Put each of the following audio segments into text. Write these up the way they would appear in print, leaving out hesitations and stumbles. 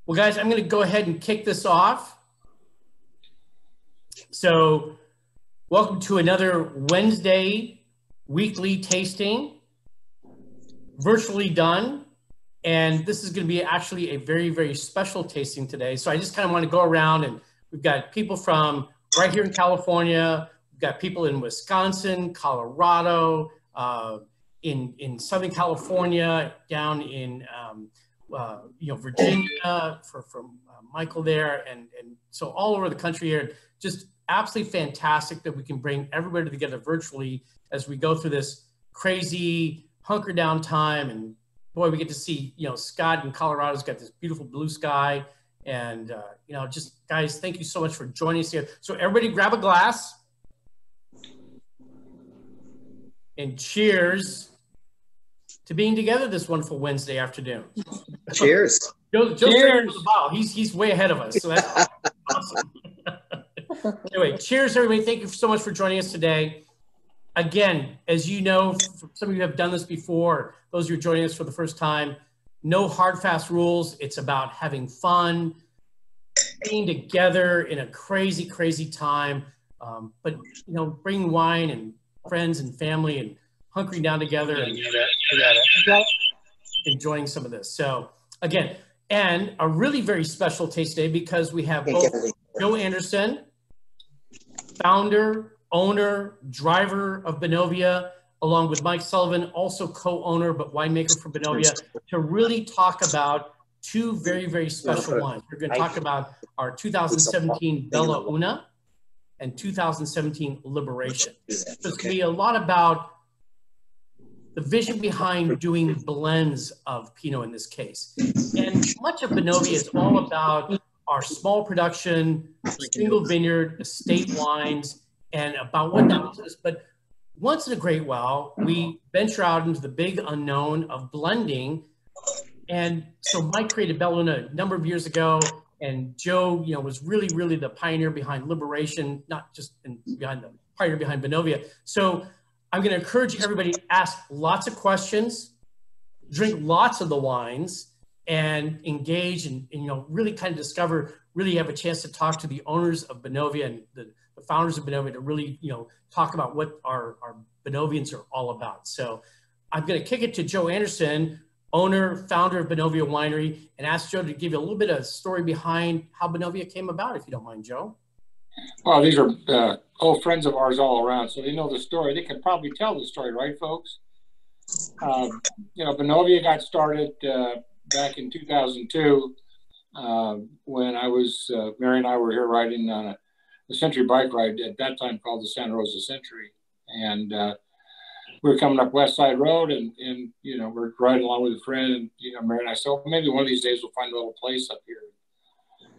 Well, guys, I'm going to go ahead and kick this off. So, welcome to another Wednesday weekly tasting, virtually done. And this is going to be actually a very, very special tasting today. So I just kind of want to go around, and we've got people from right here in California. We've got people in Wisconsin, Colorado, in Southern California, down in Virginia, from Michael there, and so all over the country here. Just absolutely fantastic that we can bring everybody together virtually as we go through this crazy hunker down time. And boy, we get to see, Scott in Colorado's got this beautiful blue sky, and just guys, thank you so much for joining us here. So everybody grab a glass and cheers to being together this wonderful Wednesday afternoon. Cheers. Joe's cheers. He's way ahead of us, so that's awesome. Anyway, cheers, everybody. Thank you so much for joining us today. Again, as you know, some of you have done this before. Those who are joining us for the first time, no hard, fast rules. It's about having fun, being together in a crazy, crazy time. But, bringing wine and friends and family and hunkering down together and enjoying some of this. So again, and a really very special taste today because we have both Joe Anderson, founder, owner, driver of Benovia, along with Mike Sullivan, also co-owner but winemaker for Benovia, to really talk about two very, very special wines. We're going to talk about our 2017 Bella Una and 2017 Liberation. So it's going to be a lot about the vision behind doing blends of Pinot in this case. And much of Benovia is all about our small production, single vineyard, estate wines, and about what that means to us. But once in a great while, we venture out into the big unknown of blending. And so Mike created Bella Una a number of years ago, and Joe, was really, really the pioneer behind Liberation, not just behind the pioneer behind Benovia. So I'm going to encourage everybody to ask lots of questions, drink lots of the wines, and engage and really kind of discover, really have a chance to talk to the owners of Benovia and the founders of Benovia to really, talk about what our Benovians are all about. So I'm going to kick it to Joe Anderson, owner, founder of Benovia Winery, and ask Joe to give you a little bit of story behind how Benovia came about, if you don't mind, Joe. Well, these are old friends of ours all around, so they know the story. They can probably tell the story, right, folks? Benovia got started back in 2002 when I was, Mary and I were here riding on a Century bike ride at that time called the Santa Rosa Century. And we were coming up West Side Road and we're riding along with a friend, and, Mary and I said, well, maybe one of these days we'll find a little place up here.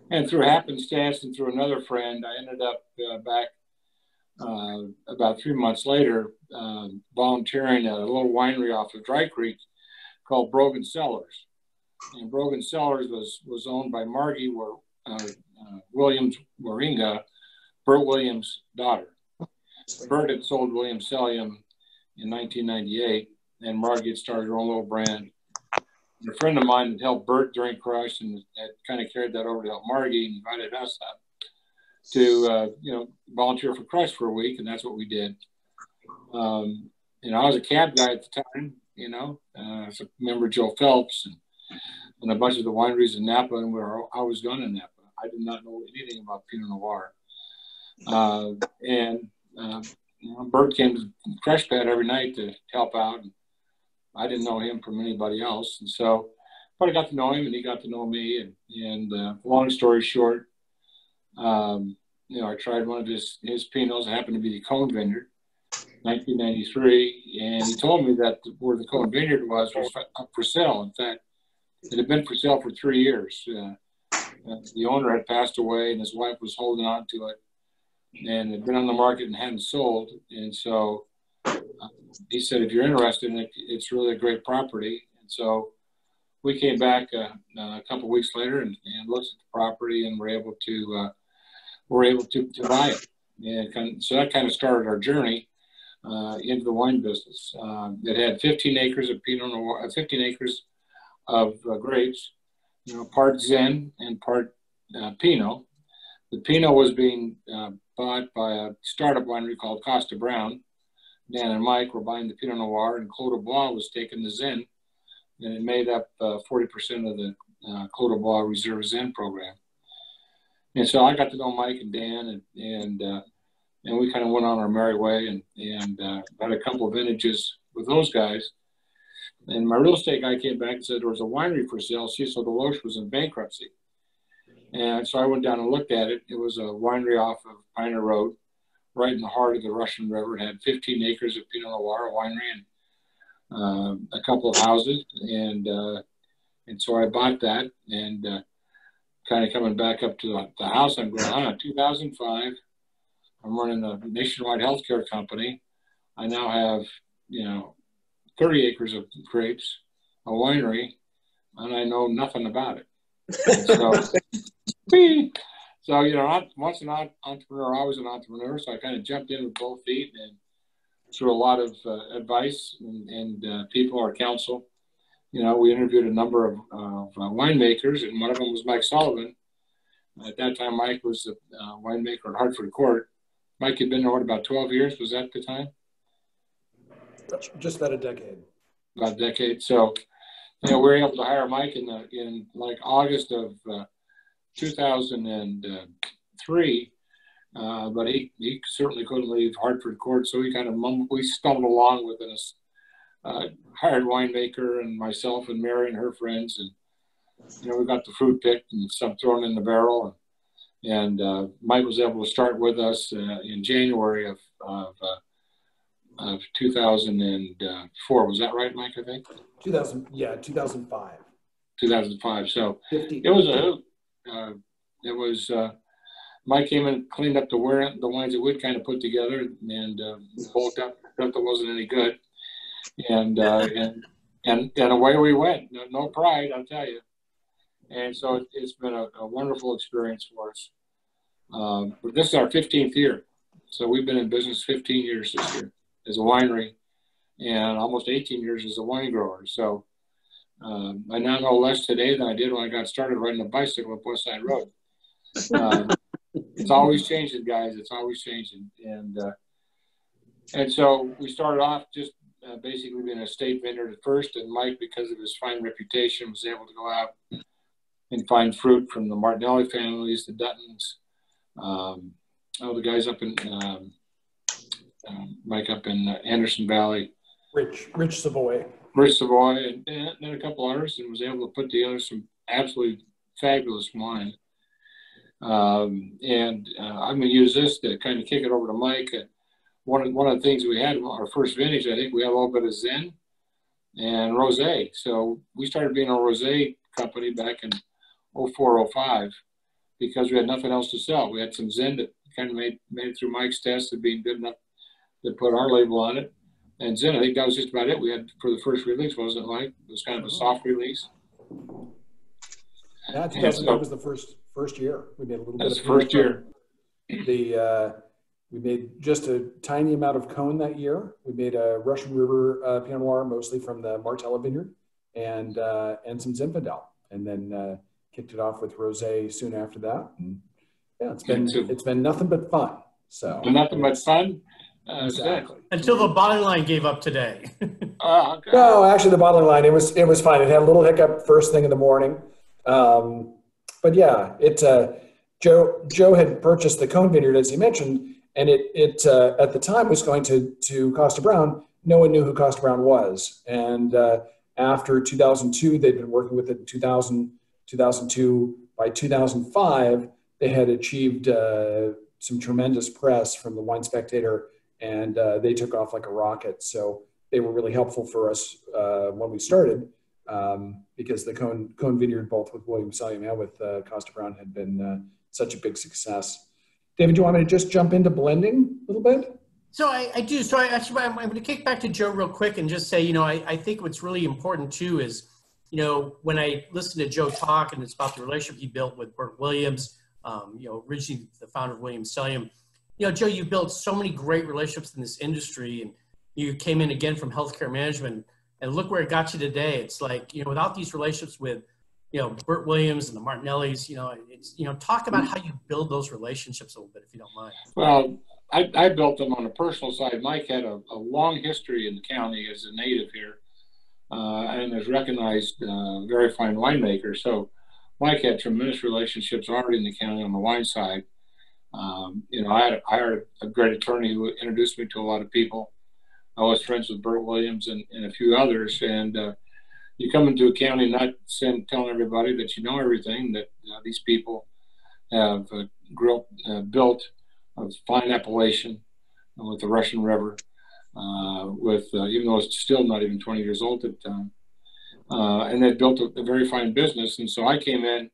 And through happenstance and through another friend, I ended up back about 3 months later volunteering at a little winery off of Dry Creek called Brogan Cellars. And Brogan Cellars was owned by Margie Williams Waringa, Bert Williams' daughter. Bert had sold Williams Cellium in 1998, and Margie had started her own little brand. And a friend of mine had helped Bert during Crush and had kind of carried that over to help Margie and invited us up to, volunteer for Crush for a week, and that's what we did. I was a cab guy at the time, I remember Joe Phelps and a bunch of the wineries in Napa, and I was going to Napa. I did not know anything about Pinot Noir. Bert came to the Crush Pad every night to help out. And I didn't know him from anybody else. And so, but I got to know him and he got to know me. And long story short, I tried one of his Pinots. It happened to be the Cone Vineyard, 1993. And he told me that where the Cone Vineyard was up for sale. In fact, it had been for sale for 3 years. The owner had passed away and his wife was holding on to it and had been on the market and hadn't sold. And so he said, if you're interested in it, it's really a great property. And so we came back a couple of weeks later and looked at the property and were able to buy it. And so that kind of started our journey into the wine business. It had 15 acres of Pinot Noir, 15 acres of grapes, part Zen and part Pinot. The Pinot was being bought by a startup winery called Costa Brown. Dan and Mike were buying the Pinot Noir, and Clos de Bois was taking the Zen, and it made up 40% of the Clos de Bois Reserve Zen program. And so I got to know Mike and Dan, and we kind of went on our merry way, and had a couple of vintages with those guys. And my real estate guy came back and said there was a winery for sale. Cecil DeLoche was in bankruptcy. And so I went down and looked at it. It was a winery off of Pioneer Road, right in the heart of the Russian River. It had 15 acres of Pinot Noir, a winery, and a couple of houses. And so I bought that, and kind of coming back up to the house, I'm going, 2005, I'm running a nationwide healthcare company. I now have, 30 acres of grapes, a winery, and I know nothing about it. Once an entrepreneur, always an entrepreneur. So I kind of jumped in with both feet, and through a lot of advice and people, our counsel, we interviewed a number of winemakers, and one of them was Mike Sullivan. At that time, Mike was the winemaker at Hartford Court. Mike had been there, about 12 years? Was that the time? Just about a decade. About a decade. So, we were able to hire Mike in like August of 2003, but he certainly couldn't leave Hartford Court, so we stumbled along with us. Hired winemaker and myself and Mary and her friends, and we got the fruit picked and some thrown in the barrel, and Mike was able to start with us in January of 2004. Was that right, Mike? I think 2005. 2005. So 50. It was a hoot. Mike came and cleaned up the wines that we'd kind of put together and bulked up stuff that wasn't any good. And away we went. No pride, I'll tell you. And so it's been a wonderful experience for us. But this is our 15th year. So we've been in business 15 years this year as a winery, and almost 18 years as a wine grower. So I now know less today than I did when I got started riding a bicycle up West Side Road. It's always changing, guys. It's always changing. And so we started off just basically being a state vineyard at first, and Mike, because of his fine reputation, was able to go out and find fruit from the Martinelli families, the Duttons, the guys up in Mike up in Anderson Valley, Rich Savoy, and a couple others, and was able to put together some absolutely fabulous wine. I'm going to use this to kind of kick it over to Mike. One of the things we had, our first vintage, I think we had a little bit of Zen and Rosé. So we started being a Rosé company back in 04, 05 because we had nothing else to sell. We had some Zen that kind of made it through Mike's test of being good enough to put our label on it. And Zen, I think that was just about it we had for the first release, wasn't it, Mike? It was kind of a soft release. Yeah, 2005 was the first year. We made a little bit of first year. We made just a tiny amount of cone that year. We made a Russian River Pinot Noir, mostly from the Martella vineyard, and some Zinfandel, and then kicked it off with Rosé soon after that. And yeah, it's been nothing but fun. So nothing but fun. Exactly. Until the bottling line gave up today. Okay. No, actually, the bottling line it was fine. It had a little hiccup first thing in the morning, but yeah, Joe had purchased the cone vineyard as he mentioned. And it at the time was going to Costa Brown. No one knew who Costa Brown was. And after 2002, they'd been working with it in 2000, 2002. By 2005, they had achieved some tremendous press from the Wine Spectator, and they took off like a rocket. So they were really helpful for us when we started because the Cone Vineyard, both with William Sullivan and with Costa Brown, had been such a big success. David, do you want me to just jump into blending a little bit? So I do. So I'm going to kick back to Joe real quick and just say, I think what's really important too is, when I listen to Joe talk and it's about the relationship he built with Bert Williams, originally the founder of Williams Sullivan. Joe, you built so many great relationships in this industry, and you came in again from healthcare management, and look where it got you today. It's like, without these relationships with you know, Bert Williams and the Martinellis, you know, it's, you know, talk about how you build those relationships a little bit, if you don't mind. Well, I built them on a personal side. Mike had a long history in the county as a native here, and is recognized very fine winemaker. So Mike had tremendous relationships already in the county on the wine side. You know, I hired a great attorney who introduced me to a lot of people. I was friends with Bert Williams and a few others. And you come into a county not telling everybody that you know everything, that these people have built a fine appellation with the Russian River, even though it's still not even 20 years old at the time. And they built a very fine business. And so I came in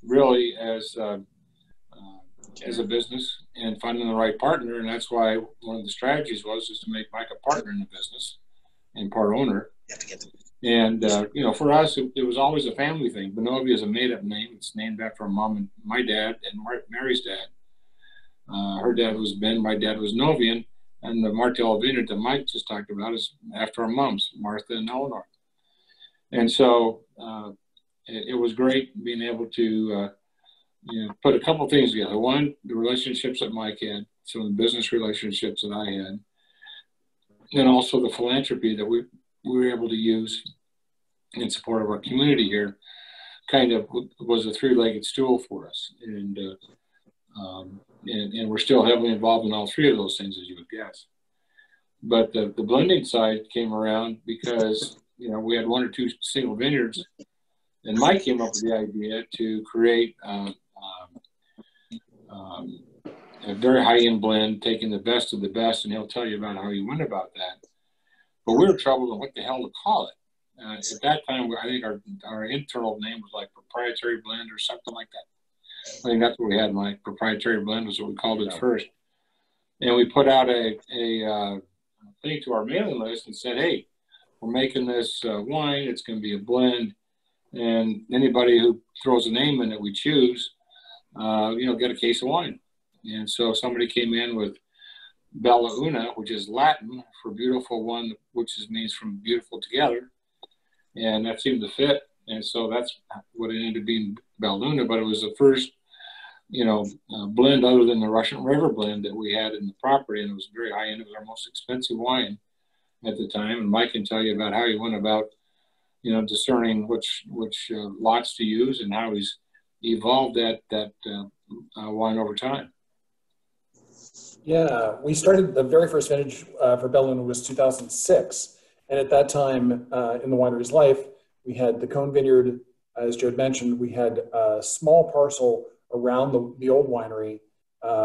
really as a business and finding the right partner. And that's why one of the strategies is to make Mike a partner in the business and part owner. And, you know, for us, it was always a family thing. Benovia is a made-up name. It's named after mom and my dad and Mary's dad. Her dad was Ben, my dad was Novian. And the Martell vineyard that Mike just talked about is after our moms, Martha and Eleanor. And so it was great being able to you know, put a couple things together. One, the relationships that Mike had, some of the business relationships that I had, and also the philanthropy that we were able to use in support of our community here, kind of was a three-legged stool for us. And we're still heavily involved in all three of those things, as you would guess. But the blending side came around because, you know, we had one or two single vineyards, and Mike came up with the idea to create a very high-end blend, taking the best of the best, and he'll tell you about how he went about that. But we were troubled on what the hell to call it. At that time, I think our internal name was like proprietary blend or something like that. I think that's what we had. My proprietary blend was what we called it first. And we put out a thing to our mailing list and said, hey, we're making this wine. It's going to be a blend. And anybody who throws a name in that we choose, you know, get a case of wine. And so somebody came in with Bella Una, which is Latin for beautiful one, which means from beautiful together. And that seemed to fit. And so that's what it ended up being Bella Una. But it was the first, you know, blend other than the Russian River blend that we had in the property. And it was very high end. It was our most expensive wine at the time. And Mike can tell you about how he went about, you know, discerning which lots to use and how he's evolved that wine over time. Yeah, we started the very first vintage for Bella Una was 2006. And at that time in the winery's life, we had the Cone Vineyard, as Joe had mentioned. We had a small parcel around the old winery.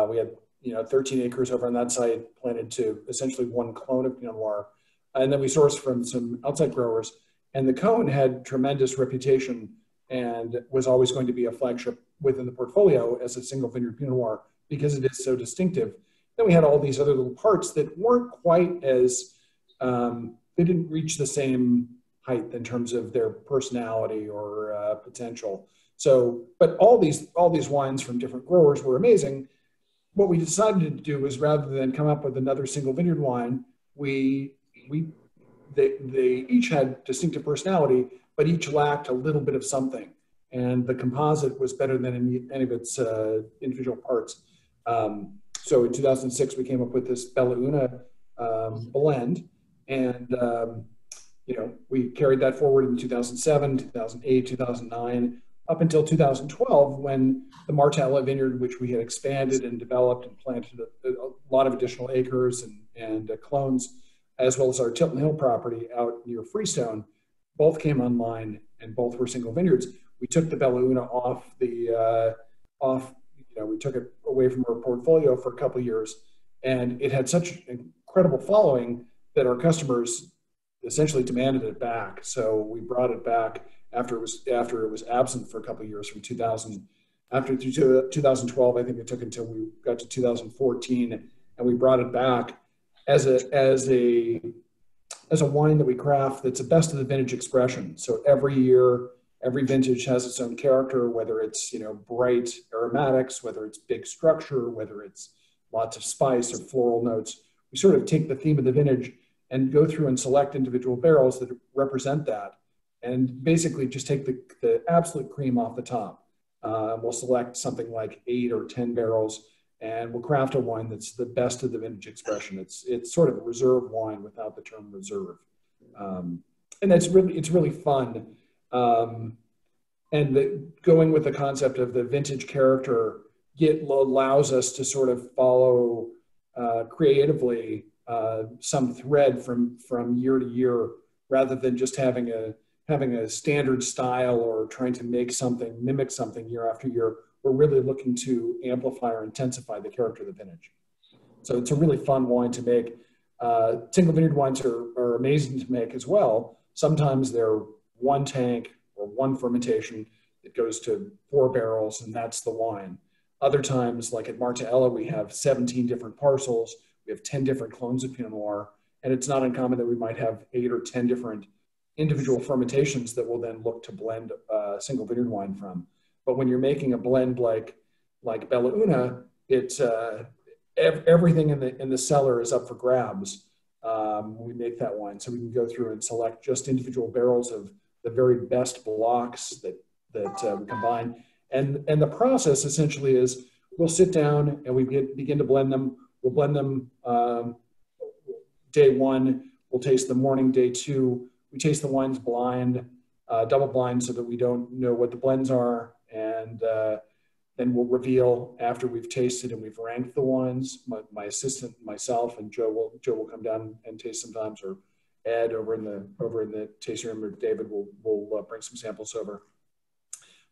We had, you know, 13 acres over on that site planted to essentially one clone of Pinot Noir. And then we sourced from some outside growers. And the Cone had tremendous reputation and was always going to be a flagship within the portfolio as a single vineyard Pinot Noir because it is so distinctive. Then we had all these other little parts that weren't quite as, they didn't reach the same height in terms of their personality or potential. So, but all these wines from different growers were amazing. What we decided to do was rather than come up with another single vineyard wine, they each had distinctive personality, but each lacked a little bit of something. And the composite was better than any of its individual parts. So in 2006, we came up with this Bella Una blend. And, you know, we carried that forward in 2007, 2008, 2009, up until 2012, when the Martella vineyard, which we had expanded and developed and planted a lot of additional acres and clones, as well as our Tilton Hill property out near Freestone, both came online and both were single vineyards. We took the Bella Una we took it away from our portfolio for a couple of years, and it had such an incredible following that our customers essentially demanded it back. So we brought it back after it was absent for a couple of years from 2012. I think it took until we got to 2014, and we brought it back as a wine that we craft that's the best of the vintage expression. So every year, every vintage has its own character, whether it's, you know, bright aromatics, whether it's big structure, whether it's lots of spice or floral notes. We sort of take the theme of the vintage and go through and select individual barrels that represent that. and basically just take the absolute cream off the top. We'll select something like 8 or 10 barrels, and we'll craft a wine that's the best of the vintage expression. It's sort of a reserve wine without the term reserve, and it's really fun. And going with the concept of the vintage character allows us to sort of follow creatively some thread from year to year, rather than just having a standard style or trying to mimic something year after year. We're really looking to amplify or intensify the character of the vintage. So it's a really fun wine to make. Single vineyard wines are amazing to make as well. Sometimes they're one tank or one fermentation. It goes to 4 barrels, and that's the wine. Other times, like at Martella, we have 17 different parcels. We have 10 different clones of Pinot Noir, and it's not uncommon that we might have 8 or 10 different individual fermentations that will then look to blend single vineyard wine from. But when you're making a blend like Bella Una, it's everything in the cellar is up for grabs when we make that wine. So we can go through and select just individual barrels of the very best blocks that we combine. And the process essentially is we'll sit down and we begin to blend them. We'll blend them day 1. We'll taste the morning. Day 2, we taste the wines blind, double blind, so that we don't know what the blends are. And then we'll reveal after we've tasted and we've ranked the wines. My assistant, myself, and Joe will come down and taste sometimes, or Ed over in the tasting room, or David will bring some samples over.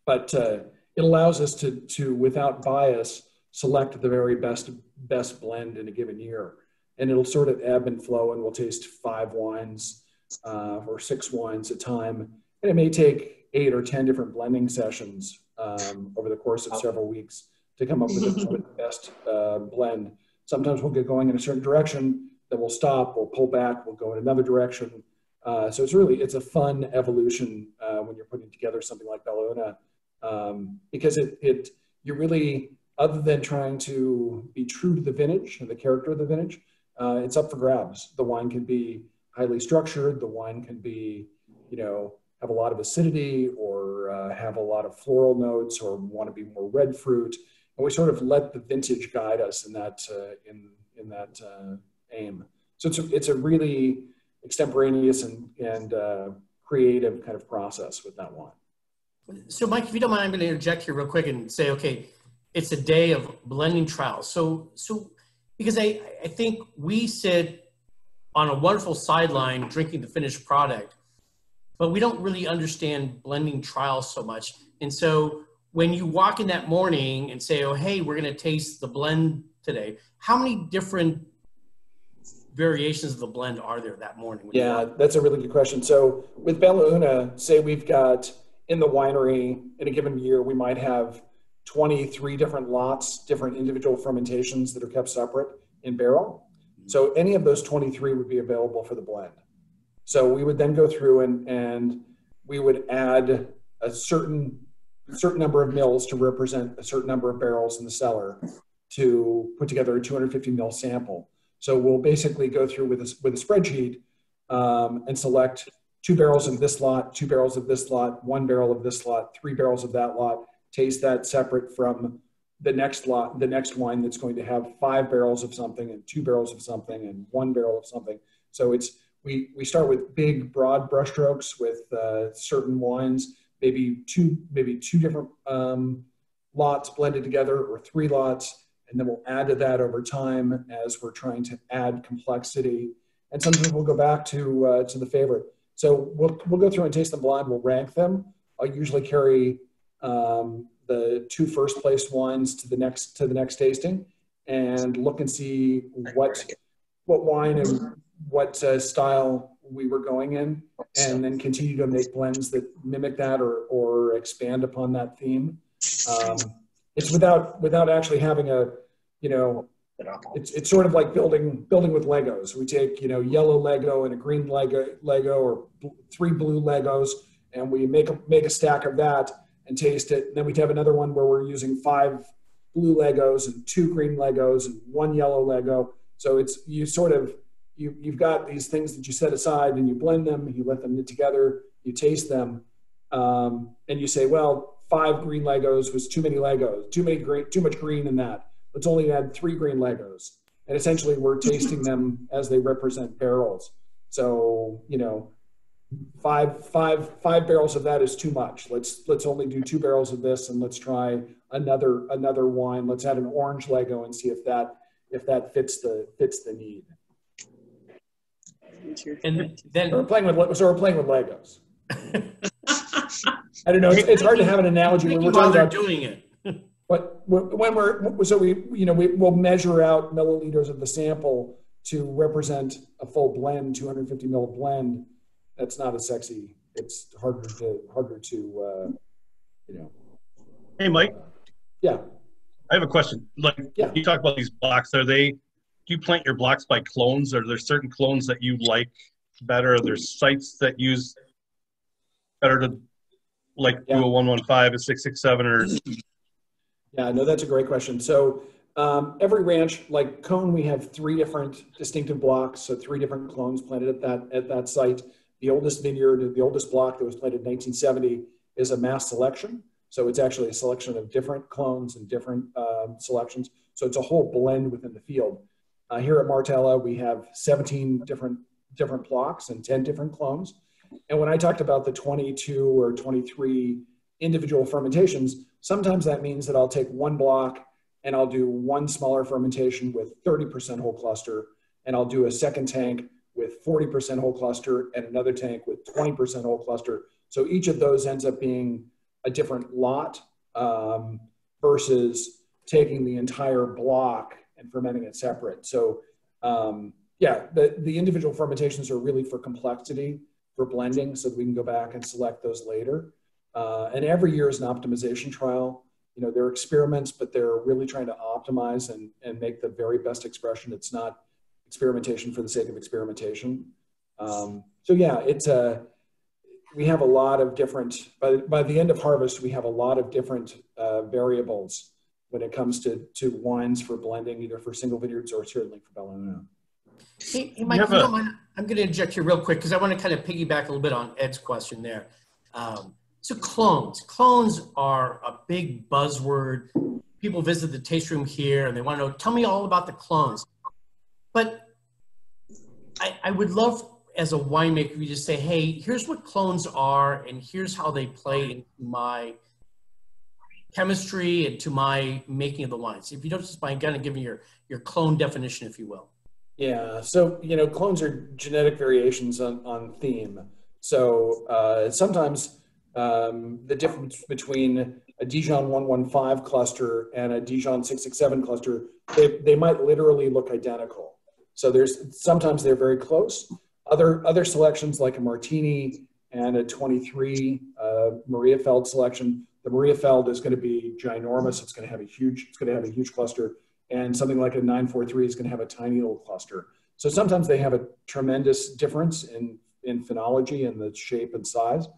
But it allows us to without bias select the very best blend in a given year, and it'll sort of ebb and flow, and we'll taste 5 wines or 6 wines at a time, and it may take 8 or 10 different blending sessions over the course of several weeks to come up with the best blend. Sometimes we'll get going in a certain direction, then we'll stop, we'll pull back, we'll go in another direction. So it's a fun evolution when you're putting together something like Bella Una, because you really, other than trying to be true to the vintage and the character of the vintage, it's up for grabs. The wine can be highly structured. The wine can be, have a lot of acidity, or have a lot of floral notes, or want to be more red fruit. And we sort of let the vintage guide us in that aim. So it's a really extemporaneous and creative kind of process with that wine. So Mike, if you don't mind, I'm going to interject here real quick and say, okay, it's a day of blending trials. So because I think we sit on a wonderful sideline drinking the finished product, but we don't really understand blending trials so much. And so when you walk in that morning and say, oh, hey, we're going to taste the blend today, how many different variations of the blend are there that morning? Yeah, that's a really good question. So with Bella Una, say we've got in the winery in a given year, we might have 23 different lots, different individual fermentations that are kept separate in barrel. So any of those 23 would be available for the blend. So we would then go through and we would add a certain number of mils to represent a certain number of barrels in the cellar to put together a 250 ml sample. So we'll basically go through with a spreadsheet and select 2 barrels of this lot, 2 barrels of this lot, 1 barrel of this lot, 3 barrels of that lot, taste that separate from the next lot, the next wine that's going to have 5 barrels of something and 2 barrels of something and 1 barrel of something. So we start with big, broad brushstrokes with certain wines, maybe two different lots blended together, or 3 lots, and then we'll add to that over time as we're trying to add complexity. And sometimes we'll go back to the favorite. So we'll go through and taste them blind. We'll rank them. I'll usually carry the 2 first place wines to the next tasting, and look and see what wine and what style we were going in, and then continue to make blends that mimic that or expand upon that theme. It's without actually having it's sort of like building with Legos. We take, yellow Lego and a green Lego or 3 blue Legos, and we make a stack of that and taste it. And then we have another one where we're using 5 blue Legos and 2 green Legos and 1 yellow Lego. So you've got these things that you set aside and you blend them and you let them knit together. you taste them, and you say, well, 5 green Legos was too many Legos, too much green in that. Let's only add 3 green Legos. And essentially we're tasting them as they represent barrels. So, you know, five barrels of that is too much. Let's only do 2 barrels of this, and let's try another wine. Let's add an orange Lego and see if that fits the need. And then we're playing with Legos. I don't know. It's hard to have an analogy when we're talking about doing it. But when we'll measure out milliliters of the sample to represent a full blend, 250 mil blend. That's not as sexy. It's harder to Hey, Mike. Yeah. I have a question. Like, yeah. You talk about these blocks. Do you plant your blocks by clones? Are there certain clones that you like better? Are there sites that use better to do a 115, a 667, or? Yeah, no, that's a great question. So every ranch, like Cone, we have 3 different distinctive blocks, so 3 different clones planted at that site. The oldest vineyard, the oldest block that was planted in 1970 is a mass selection. So it's actually a selection of different clones and different selections. So it's a whole blend within the field. Here at Martella, we have 17 different blocks and 10 different clones. And when I talked about the 22 or 23 individual fermentations, sometimes that means that I'll take 1 block and I'll do 1 smaller fermentation with 30% whole cluster, and I'll do a second tank with 40% whole cluster and another tank with 20% whole cluster. So each of those ends up being a different lot versus taking the entire block and fermenting it separate. So the individual fermentations are really for complexity, for blending, so that we can go back and select those later. And every year is an optimization trial. You know, they're experiments, but they're really trying to optimize and make the very best expression. It's not experimentation for the sake of experimentation. So yeah, we have a lot of different, by the end of harvest, we have a lot of different variables when it comes to wines for blending, either for single vineyards or certainly for Bella Una. Hey, Mike, if you don't mind, I'm going to inject here real quick because I want to kind of piggyback a little bit on Ed's question there. So clones are a big buzzword. People visit the taste room here and they want to know, tell me all about the clones. But I would love, as a winemaker, you just say, hey, here's what clones are and here's how they play into my chemistry and to my making of the wines. If you don't just mind kind of giving your clone definition, if you will. Yeah, so, you know, clones are genetic variations on theme. So sometimes the difference between a Dijon 115 cluster and a Dijon 667 cluster, they might literally look identical. So sometimes they're very close. Other selections like a Martini and a 23 Maria Feld selection, the Maria Feld is going to be ginormous. It's going to have a huge cluster. And something like a 943 is going to have a tiny little cluster. So sometimes they have a tremendous difference in phenology and the shape and size,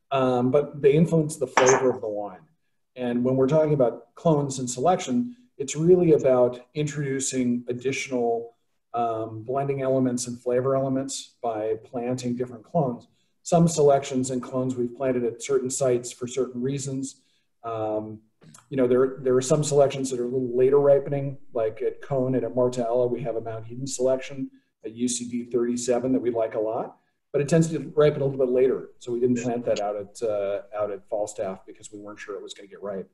but they influence the flavor of the wine. And when we're talking about clones and selection, it's really about introducing additional blending elements and flavor elements by planting different clones. Some selections and clones we've planted at certain sites for certain reasons. You know, there are some selections that are a little later ripening, like at Cone and at Martella, we have a Mount Eden selection, a UCD 37 that we like a lot, but it tends to ripen a little bit later. So we didn't plant that out at Falstaff because we weren't sure it was going to get ripe.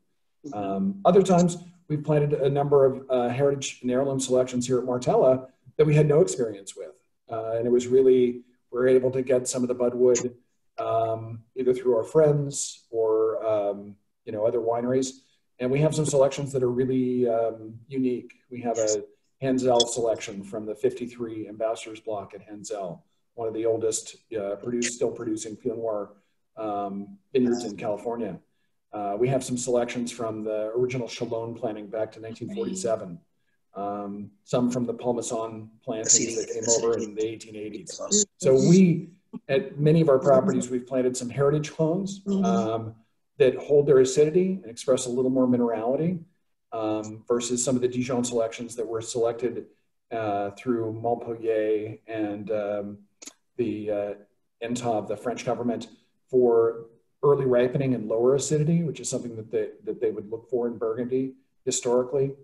Other times we've planted a number of heritage and heirloom selections here at Martella that we had no experience with. And it was really, we're able to get some of the budwood either through our friends or, you know, other wineries. And we have some selections that are really unique. We have a Henzel selection from the 53 Ambassadors block at Henzel, one of the oldest still producing Pinot Noir vineyards in California. We have some selections from the original Chalon planting back to 1947. Some from the Palmason plantings that came over in the 1880s. So at many of our properties, we've planted some heritage clones that hold their acidity and express a little more minerality versus some of the Dijon selections that were selected through Montpellier and the ENTAV, the French government, for early ripening and lower acidity, which is something that they would look for in Burgundy historically.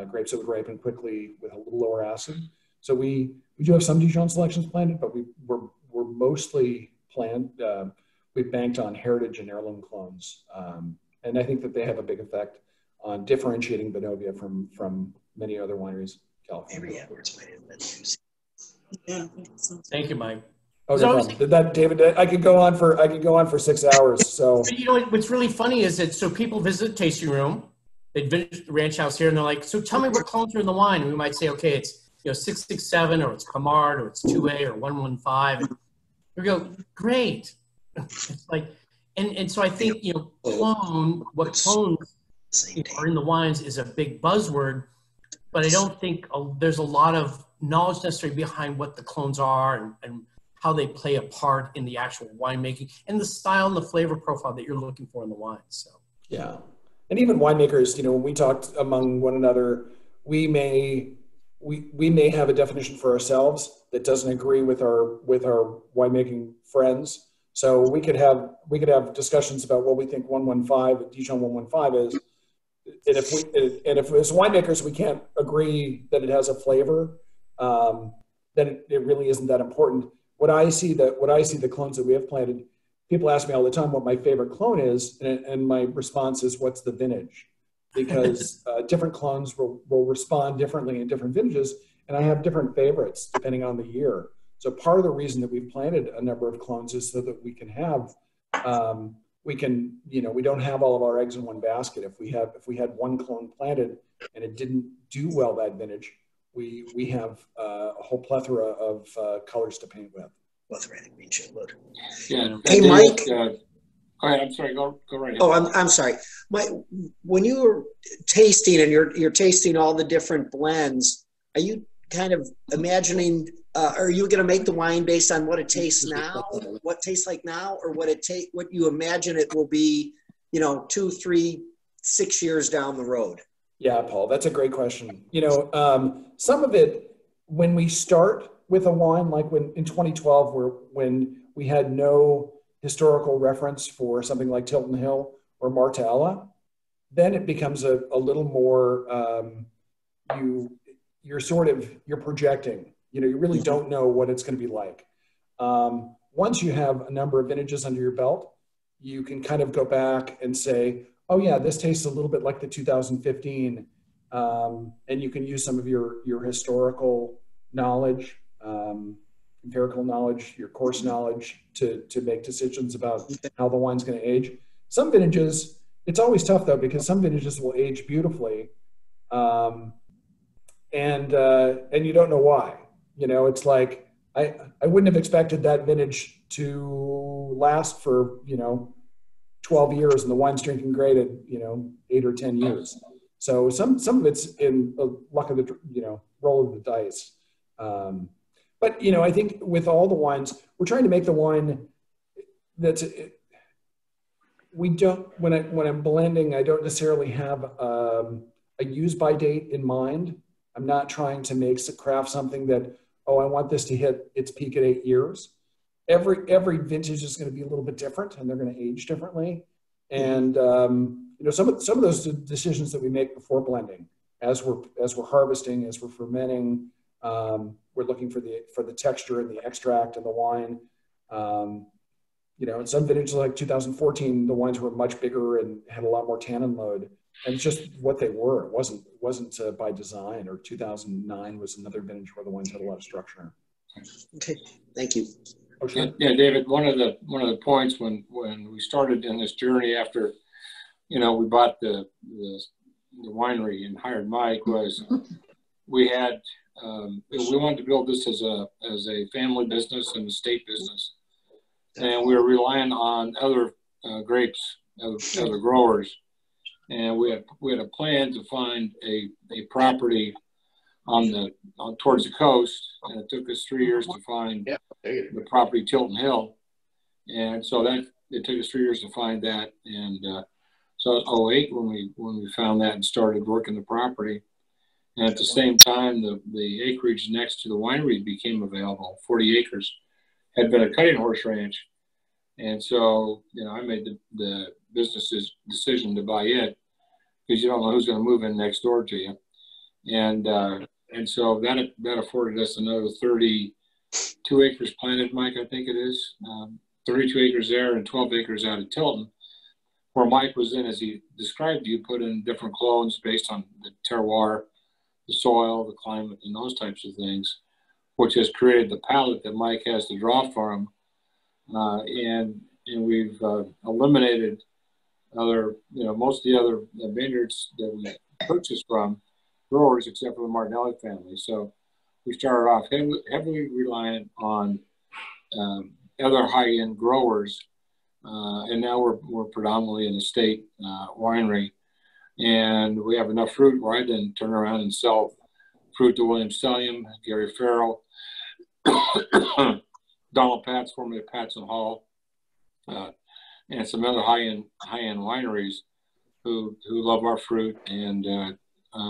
Grapes that would ripen quickly with a little lower acid. So we do have some Dijon selections planted, but we're mostly we've banked on heritage and heirloom clones. And I think that they have a big effect on differentiating Benovia from many other wineries in California. Maybe Edwards might have been used. Yeah. Thank you, Mike. Oh, no problem. Did that, David? I could go on for 6 hours. So you know what's really funny is that so people visit the tasting room, they visit the ranch house here, and they're like, "So tell me what clones are in the wine." And we might say, "Okay, it's 667, or it's commemorate, or it's 2A, or 115." And we go, "Great." It's like, and so I think what clones are in the wines is a big buzzword, but I don't think there's a lot of knowledge necessary behind what the clones are and how they play a part in the actual winemaking and the style and the flavor profile that you're looking for in the wine. So yeah, and even winemakers, when we talked among one another, we may have a definition for ourselves that doesn't agree with our winemaking friends. So we could have discussions about what we think 115 Dijon 115 is, and if as winemakers we can't agree that it has a flavor, then it really isn't that important. What I see the clones that we have planted, people ask me all the time what my favorite clone is, and my response is, what's the vintage? Because different clones will respond differently in different vintages, and I have different favorites depending on the year. So part of the reason that we've planted a number of clones is so that we can have, we don't have all of our eggs in one basket. If we had one clone planted and it didn't do well that vintage, we have a whole plethora of colors to paint with. Both I think means you would. Yeah. Hey, Mike. Go ahead. I'm sorry. Go right ahead. Oh, I'm sorry. Mike, when you were tasting and you're tasting all the different blends, are you kind of imagining? Are you going to make the wine based on what it tastes now, what it tastes like now, or what you imagine it will be, 2, 3, 6 years down the road? Yeah, Paul, that's a great question. Some of it, when we start with a wine, like in 2012, when we had no historical reference for something like Tilton Hill or Martella, then it becomes a little more, you're projecting. You really don't know what it's going to be like. Once you have a number of vintages under your belt, you can kind of go back and say, oh yeah, this tastes a little bit like the 2015. And you can use some of your historical knowledge, empirical knowledge, your course knowledge to make decisions about how the wine's going to age. Some vintages, it's always tough though, because some vintages will age beautifully. And you don't know why. It's like, I wouldn't have expected that vintage to last for, 12 years and the wine's drinking great at, 8 or 10 years. So some of it's in the luck of the, roll of the dice. But, I think with all the wines, we're trying to make the wine when I'm blending, I don't necessarily have a use by date in mind. I'm not trying to craft something that, oh, I want this to hit its peak at 8 years. Every vintage is going to be a little bit different, and they're going to age differently. And some of those decisions that we make before blending, as we're harvesting, as we're fermenting, we're looking for the texture and the extract of the wine. In some vintages like 2014, the wines were much bigger and had a lot more tannin load. And it's just what they were. It wasn't by design. Or 2009 was another vintage where the wines had a lot of structure. Okay, thank you. Oh, sure. Yeah, David. One of the points when we started in this journey after, we bought the winery and hired Mike was we had we wanted to build this as a family business and estate business, and we were relying on other grapes, other growers. And we had a plan to find a property towards the coast, and it took us 3 years to find the property Tilton Hill, and so it took us 3 years to find that, and so it was 2008 when we found that and started working the property, and at the same time the acreage next to the winery became available. 40 acres had been a cutting horse ranch, And so, I made the business's decision to buy it because you don't know who's going to move in next door to you. And so that afforded us another 32 acres planted, Mike, I think it is. 32 acres there and 12 acres out of Tilton, where Mike was in, as he described, you put in different clones based on the terroir, the soil, the climate, and those types of things, which has created the palette that Mike has to draw from. And we've eliminated most of the other vineyards that we purchased from growers, except for the Martinelli family. So we started off heavily reliant on other high-end growers, and now we're predominantly an estate winery, and we have enough fruit where I then turn around and sell fruit to William Stellium, Gary Farrell, Donald Patz, formerly of Patz and Hall, and some other high-end wineries who love our fruit, and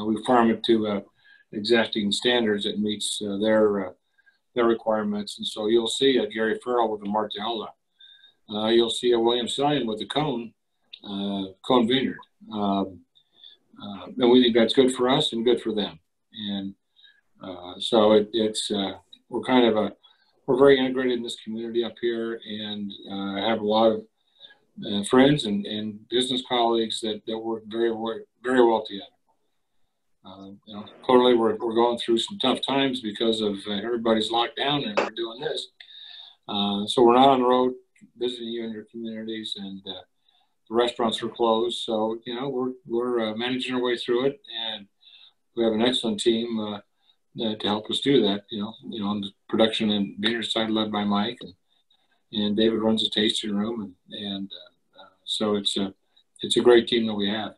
we farm it to exacting standards that meets their requirements. And so you'll see a Gary Farrell with a Martella. You'll see a William Stellium with a cone vineyard. And we think that's good for us and good for them. And so we're very integrated in this community up here, and I have a lot of friends and business colleagues that work very, very well together. Clearly we're going through some tough times because of everybody's locked down, and we're doing this. So we're not on the road visiting you in your communities, and the restaurants are closed. So, we're managing our way through it, and we have an excellent team to help us do that, on the production and vineyard side led by Mike, and David runs the tasting room. And so it's a great team that we have.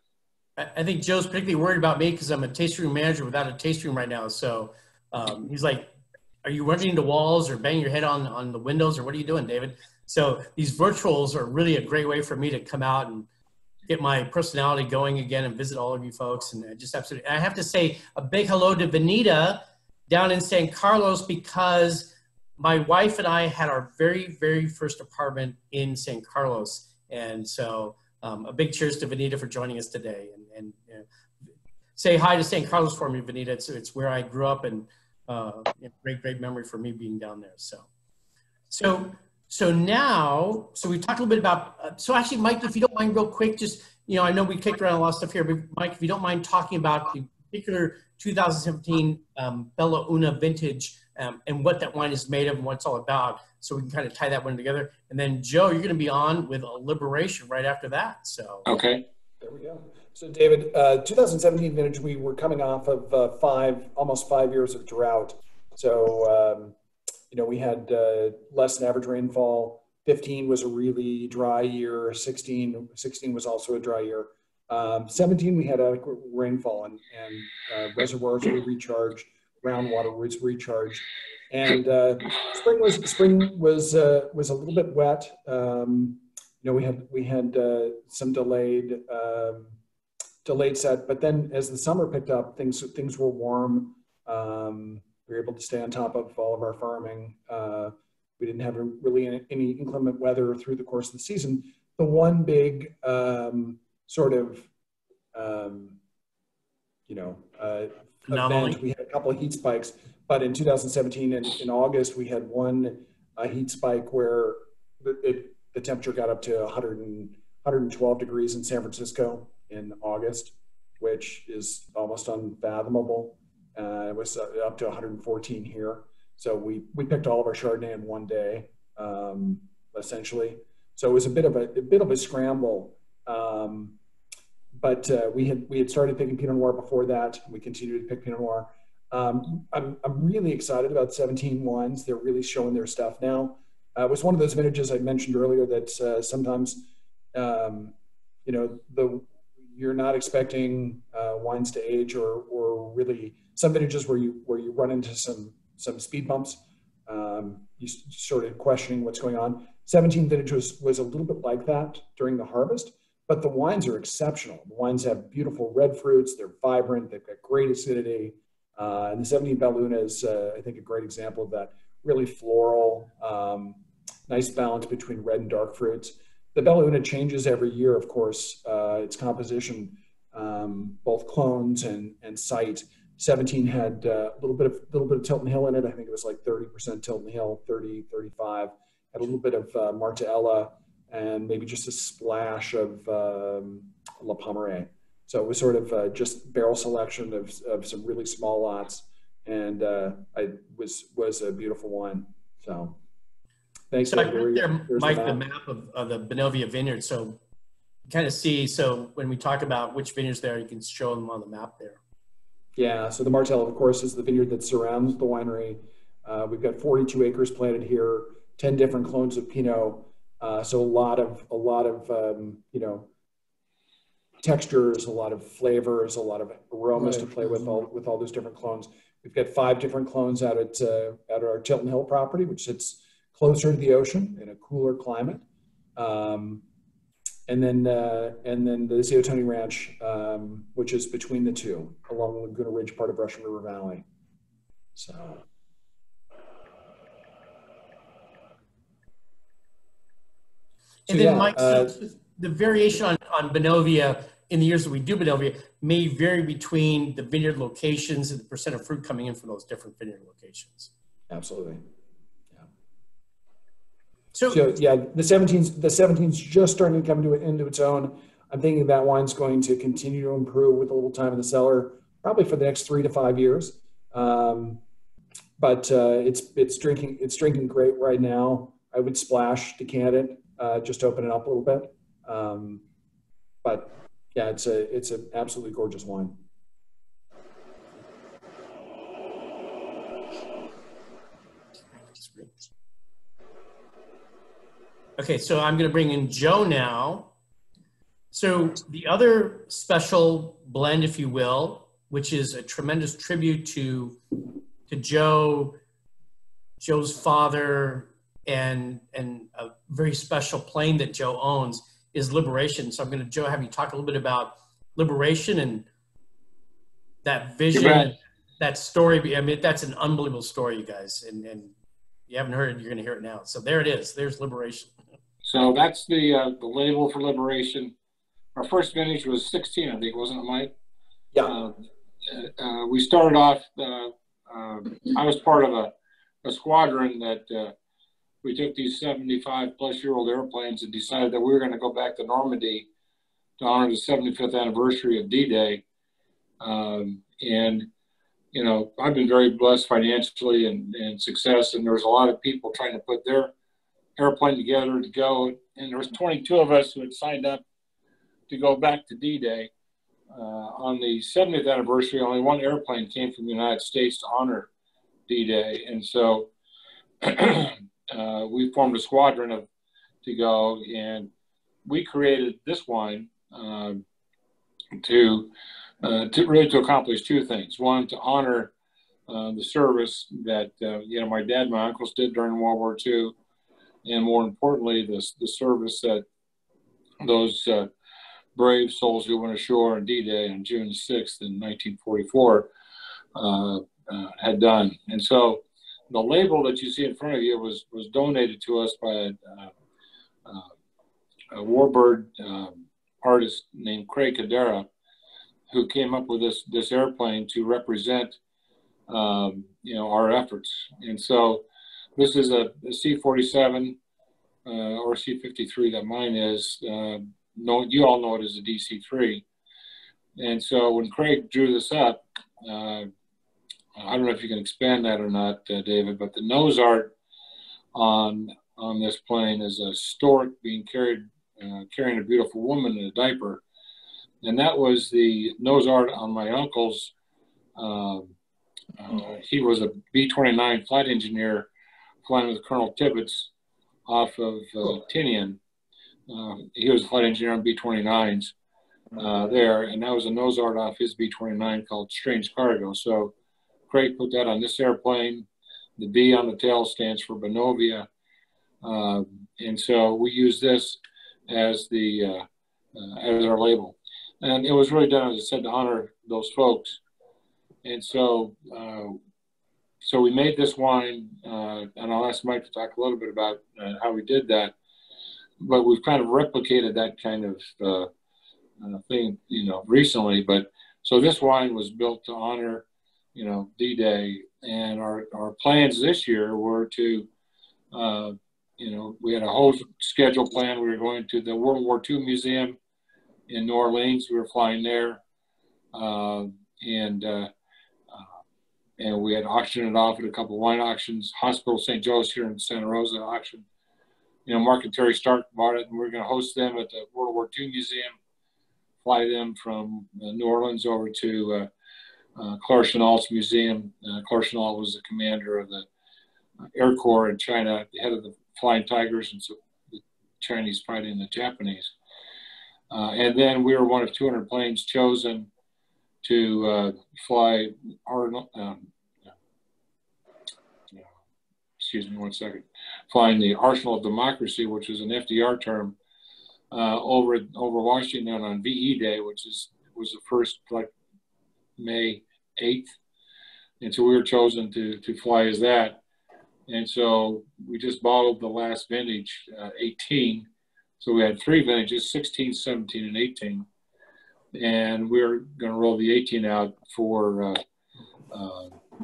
I think Joe's particularly worried about me because I'm a tasting room manager without a tasting room right now. So he's like, are you running into walls or banging your head on the windows, or what are you doing, David? So these virtuals are really a great way for me to come out and get my personality going again and visit all of you folks. And I have to say a big hello to Benita down in San Carlos, because my wife and I had our very, very first apartment in San Carlos. And so a big cheers to Benita for joining us today, and say hi to San Carlos for me, Benita. It's where I grew up, and great memory for me being down there. So now we talked a little bit about, so actually, Mike, if you don't mind real quick, just, I know we kicked around a lot of stuff here, but Mike, if you don't mind talking about the particular 2017 Bella Una vintage and what that wine is made of and what it's all about, so we can kind of tie that one together. And then Joe, you're going to be on with a Liberation right after that. So okay, there we go. So David, 2017 vintage, we were coming off of almost 5 years of drought. So we had less than average rainfall. 15 was a really dry year. 16 was also a dry year. 17 we had adequate rainfall, and reservoirs were recharged, groundwater was recharged, and spring was a little bit wet. We had some delayed set, but then as the summer picked up, things were warm. We were able to stay on top of all of our farming. We didn't have really any inclement weather through the course of the season. The one big event, we had a couple of heat spikes, but in 2017 in August, we had one heat spike where the temperature got up to 112 degrees in San Francisco in August, which is almost unfathomable. It was up to 114 here. So we picked all of our Chardonnay in one day, essentially. So it was a bit of a scramble. But we had started picking Pinot Noir before that. We continued to pick Pinot Noir. I'm really excited about 17 wines. They're really showing their stuff now. It was one of those vintages I mentioned earlier that sometimes, you're not expecting wines to age, or really some vintages where you run into some speed bumps. You started questioning what's going on. 17 vintage was a little bit like that during the harvest. But the wines are exceptional. The wines have beautiful red fruits. They're vibrant. They've got great acidity. And the 17 Bella Una is, I think, a great example of that. Really floral. nice balance between red and dark fruits. The Bella Una changes every year, of course, its composition, both clones and site. 17 had a little bit of Tilton Hill in it. I think it was like 30% Tilton Hill, 30, 35. Had a little bit of Martella and maybe just a splash of La Pomerée. So it was sort of just barrel selection of some really small lots, and it was a beautiful wine. So thanks. So I put there, Mike, the map of the Benovia vineyard. So you kind of see, so when we talk about which vineyards there, you can show them on the map there. Yeah, so the Martell, of course, is the vineyard that surrounds the winery. We've got 42 acres planted here, 10 different clones of Pinot. So a lot of you know, textures, a lot of flavors, a lot of aromas to play with all those different clones. We've got 5 different clones out at our Tilton Hill property, which sits closer to the ocean in a cooler climate. And then the Ziotoni Ranch, which is between the two, along the Laguna Ridge part of Russian River Valley. So. And then, yeah, Mike, the variation on Benovia in the years that we do Benovia may vary between the vineyard locations and the percent of fruit coming in from those different vineyard locations. Absolutely. Yeah. So yeah, the 17's just starting to come into its own. I'm thinking that wine's going to continue to improve with a little time in the cellar, probably for the next 3 to 5 years. But it's drinking great right now. I would splash, decant it. Just open it up a little bit. But yeah, it's an absolutely gorgeous wine. Okay, so I'm going to bring in Joe now. So the other special blend, if you will, which is a tremendous tribute to Joe's father, and a very special plane that Joe owns, is Liberation. So I'm going to, Joe, have you talk a little bit about Liberation and that vision, that story. I mean, that's an unbelievable story, you guys. And you haven't heard it, you're going to hear it now. So there it is. There's Liberation. So that's the label for Liberation. Our first vintage was 16, I think, wasn't it, Mike? Yeah. We started off, I was part of a squadron that we took these 75-plus-year-old airplanes and decided that we were going to go back to Normandy to honor the 75th anniversary of D-Day. And, you know, I've been very blessed financially and success, and there was a lot of people trying to put their airplane together to go. And there was 22 of us who had signed up to go back to D-Day. On the 70th anniversary, only one airplane came from the United States to honor D-Day. And so we formed a squadron to go, and we created this wine to accomplish 2 things. One, to honor the service that you know, my dad and my uncles did during World War II, and more importantly, the service that those brave souls who went ashore on D-Day on June 6th in 1944 had done. And so the label that you see in front of you was donated to us by a warbird artist named Craig Cadera, who came up with this airplane to represent you know, our efforts. And so this is a C-47 or C-53 that mine is. You all know it as a DC-3. And so when Craig drew this up, I don't know if you can expand that or not, David, but the nose art on this plane is a stork being carrying a beautiful woman in a diaper. And that was the nose art on my uncle's. He was a B-29 flight engineer flying with Colonel Tibbets off of Tinian. He was a flight engineer on B-29s there, and that was a nose art off his B-29 called Strange Cargo. So Craig put that on this airplane. The B on the tail stands for Benovia. And so we use this as as our label. And it was really done, as I said, to honor those folks. And so So we made this wine, and I'll ask Mike to talk a little bit about how we did that. But we've kind of replicated that kind of thing, recently. But so this wine was built to honor, D-Day, and our plans this year were to, we had a whole schedule plan. We were going to the World War II Museum in New Orleans. We were flying there, and we had auctioned it off at a couple of wine auctions. Hospital St. Joe's here in Santa Rosa auction. Mark and Terry Stark bought it, and we we're going to host them at the World War II Museum, fly them from New Orleans over to Claire Chennault's museum. Claire Chennault was the commander of the Air Corps in China, the head of the Flying Tigers, and so the Chinese fighting the Japanese. And then we were one of 200 planes chosen to fly flying the Arsenal of Democracy, which is an FDR term, over Washington on VE Day, which was the first, like, May 8th. And so we were chosen to fly as that. And so we just bottled the last vintage, 18. So we had 3 vintages, 16, 17, and 18. And we're going to roll the 18 out for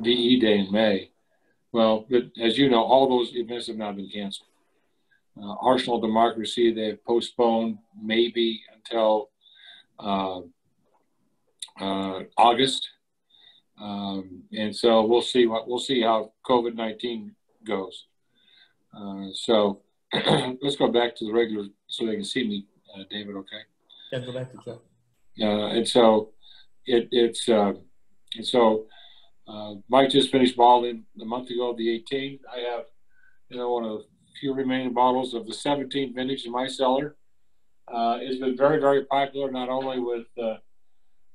VE Day in May. Well, but as you know, all those events have now been canceled. Arsenal of Democracy, they've postponed maybe until August. And so we'll see how COVID-19 goes. So let's go back to the regular so they can see me, David. Okay. Yeah, go back to Joe. And so Mike just finished bottling a month ago, the 18. I have, one of the few remaining bottles of the 17 vintage in my cellar. It's been very, very popular, not only with the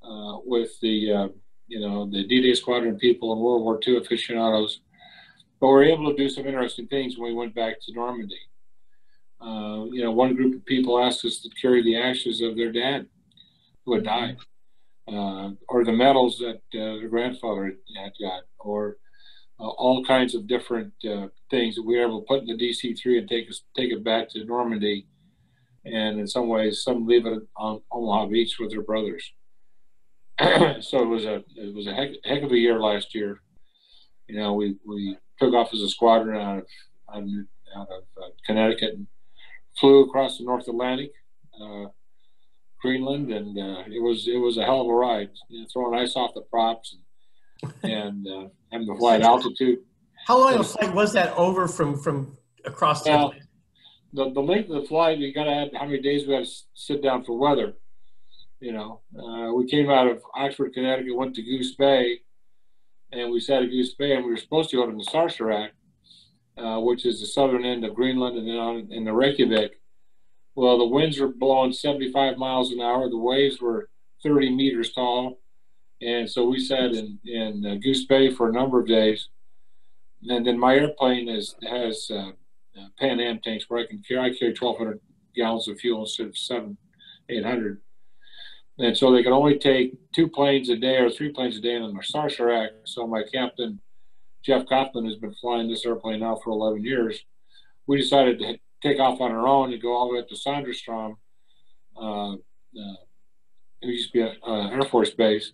the D-Day Squadron people and World War II aficionados, but we were able to do some interesting things when we went back to Normandy. One group of people asked us to carry the ashes of their dad who had died, or the medals that their grandfather had got, or all kinds of different things that we were able to put in the DC-3 and take it back to Normandy, and in some ways, some leave it on Omaha Beach with their brothers. So it was a heck of a year last year. We took off as a squadron out of Connecticut and flew across the North Atlantic, Greenland, and it was a hell of a ride. Throwing ice off the props and having to fly at altitude. How long a flight was that over from across the Atlantic? The length of the flight, you got to add how many days we had to sit down for weather. We came out of Oxford, Connecticut, went to Goose Bay, and we sat at Goose Bay, and we were supposed to go to the Sarsarak, which is the southern end of Greenland, and then on in the Reykjavik. Well, the winds were blowing 75 miles an hour. The waves were 30 meters tall. And so we sat in Goose Bay for a number of days. And then my airplane has Pan Am tanks where I carry 1,200 gallons of fuel instead of 800. And so they could only take 2 planes a day or 3 planes a day on the Sarsarak. So my captain, Jeff Kaufman, has been flying this airplane now for 11 years. We decided to take off on our own and go all the way up to Sandrestrom. It used to be an Air Force base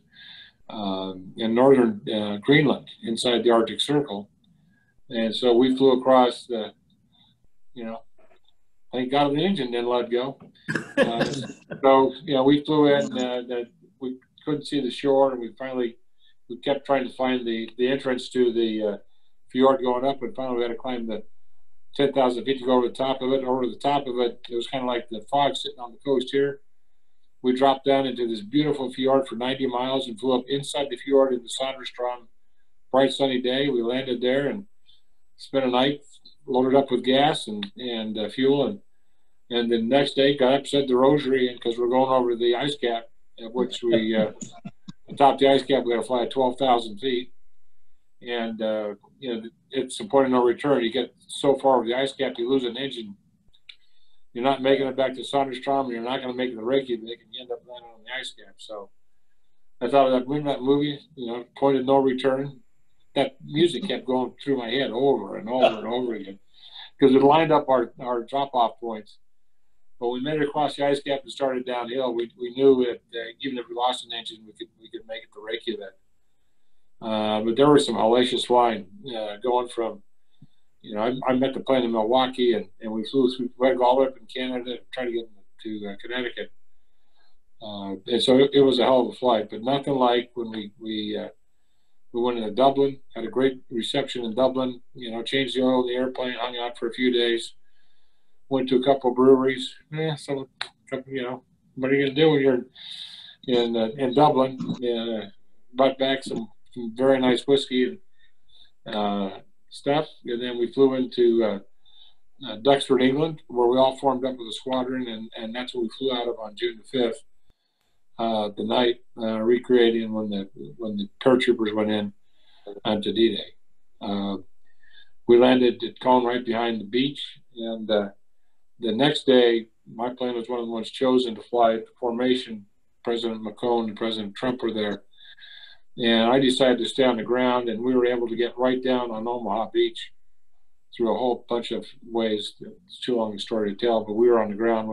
in northern Greenland, inside the Arctic Circle. And so we flew across thank God the engine didn't let go. So we flew in. We couldn't see the shore, and we kept trying to find the entrance to the fjord going up, and finally we had to climb the 10,000 feet to go over the top of it. Over the top of it, it was kind of like the fog sitting on the coast here. We dropped down into this beautiful fjord for 90 miles and flew up inside the fjord into Sandrestrom. Bright sunny day. We landed there and spent a night, loaded up with gas and fuel, and the next day got up, said the rosary, because we're going over the ice cap, at which we atop the ice cap we got to fly at 12,000 feet, and it's a point of no return. You get so far over the ice cap, you lose an engine. You're not making it back to Sandrestrom, and you're not going to make it to Reykjavik, and you end up landing on the ice cap. So I thought of that movie, point of no return. that music kept going through my head over and over and over again, because it lined up our drop-off points. But we made it across the ice cap and started downhill. We knew that even if we lost an engine, we could make it to Reykjavik. But there was some hellacious wine going from, you know, I met the plane in Milwaukee, and we flew through all the way up in Canada and tried to get to Connecticut. And so it was a hell of a flight, but nothing like when we went into Dublin, had a great reception in Dublin, you know, changed the oil in the airplane, hung out for a few days, went to a couple of breweries. So, you know, what are you going to do when you're in Dublin? Brought back some very nice whiskey and stuff. And then we flew into Duxford, England, where we all formed up with a squadron, and that's what we flew out of on June the 5th, the night, recreating when the paratroopers went in onto D-Day. We landed at Cone right behind the beach, and the next day, my plane was one of the ones chosen to fly at the formation. President Macron and President Trump were there. And I decided to stay on the ground, and we were able to get right down on Omaha Beach through a whole bunch of ways. It's too long a story to tell, but we were on the ground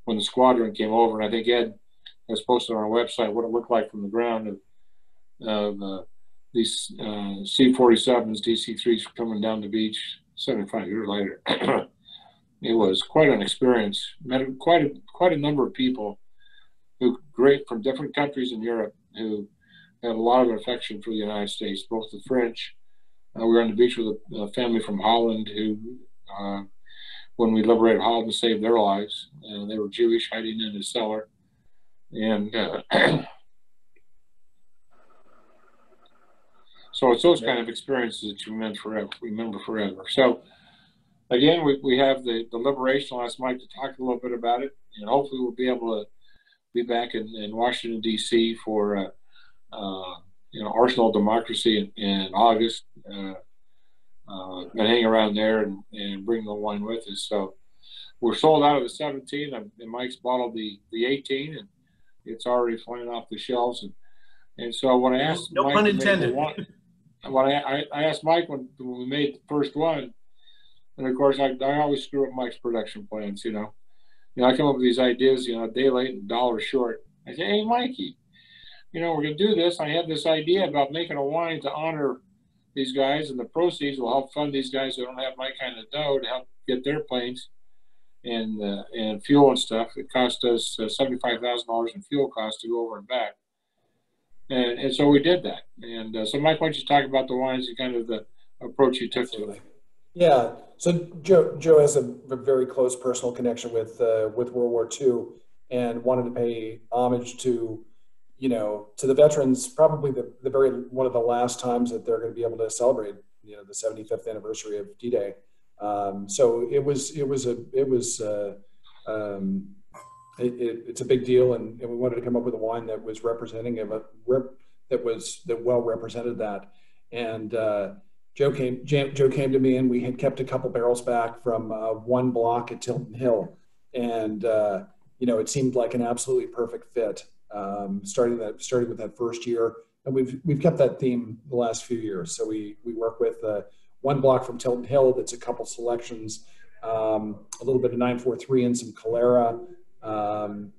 when the squadron came over. And I think Ed has posted on our website what it looked like from the ground of these C-47s, DC-3s coming down the beach 75 years later. It was quite an experience. Met quite a number of people from different countries in Europe who had a lot of affection for the United States, both the French. We were on the beach with a family from Holland who, when we liberated Holland, saved their lives. They were Jewish, hiding in a cellar. And so it's those kind of experiences that you remember forever. So again, we have the Liberation. I'll ask Mike to talk a little bit about it, and hopefully we'll be able to be back in Washington, D.C. for you know, Arsenal Democracy in August, and hang around there and bring the wine with us. So we're sold out of the 17, and Mike's bottled the 18, and it's already flying off the shelves. And so when I asked no Mike pun intended. When I asked Mike when we made the first one, and of course I always screw up Mike's production plans, you know. I come up with these ideas, you know, a day late and $1 short. I say, hey, Mikey, you know, we're going to do this. I have this idea about making a wine to honor these guys, and the proceeds will help fund these guys who don't have my kind of dough to help get their planes and fuel and stuff. It cost us $75,000 in fuel costs to go over and back. And so we did that. And so Mike, why don't you talk about the wines and kind of the approach you took to it? Yeah. So Joe has a very close personal connection with World War II, and wanted to pay homage to, you know, to the veterans, probably the very one of the last times that they're going to be able to celebrate, you know, the 75th anniversary of D-Day. So it's a big deal, and we wanted to come up with a wine that was representative of that well represented that. And Joe came to me, and we had kept a couple barrels back from one block at Tilton Hill, and you know, it seemed like an absolutely perfect fit. Starting with that first year, and we've kept that theme the last few years. So we work with one block from Tilton Hill that's a couple selections, a little bit of 943 and some Calera, and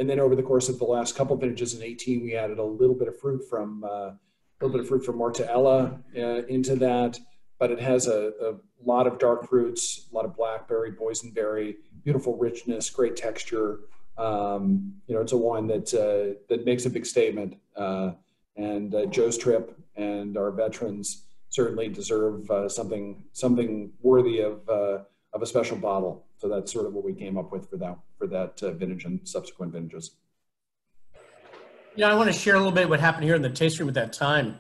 then over the course of the last couple vintages in 18, we added a little bit of fruit from Martella into that. But it has a lot of dark fruits, a lot of blackberry, boysenberry, beautiful richness, great texture. You know, it's a wine that makes a big statement, and Joe's trip and our veterans certainly deserve something worthy of a special bottle. So that's sort of what we came up with for that vintage and subsequent vintages. Yeah, I want to share a little bit what happened here in the tasting room at that time.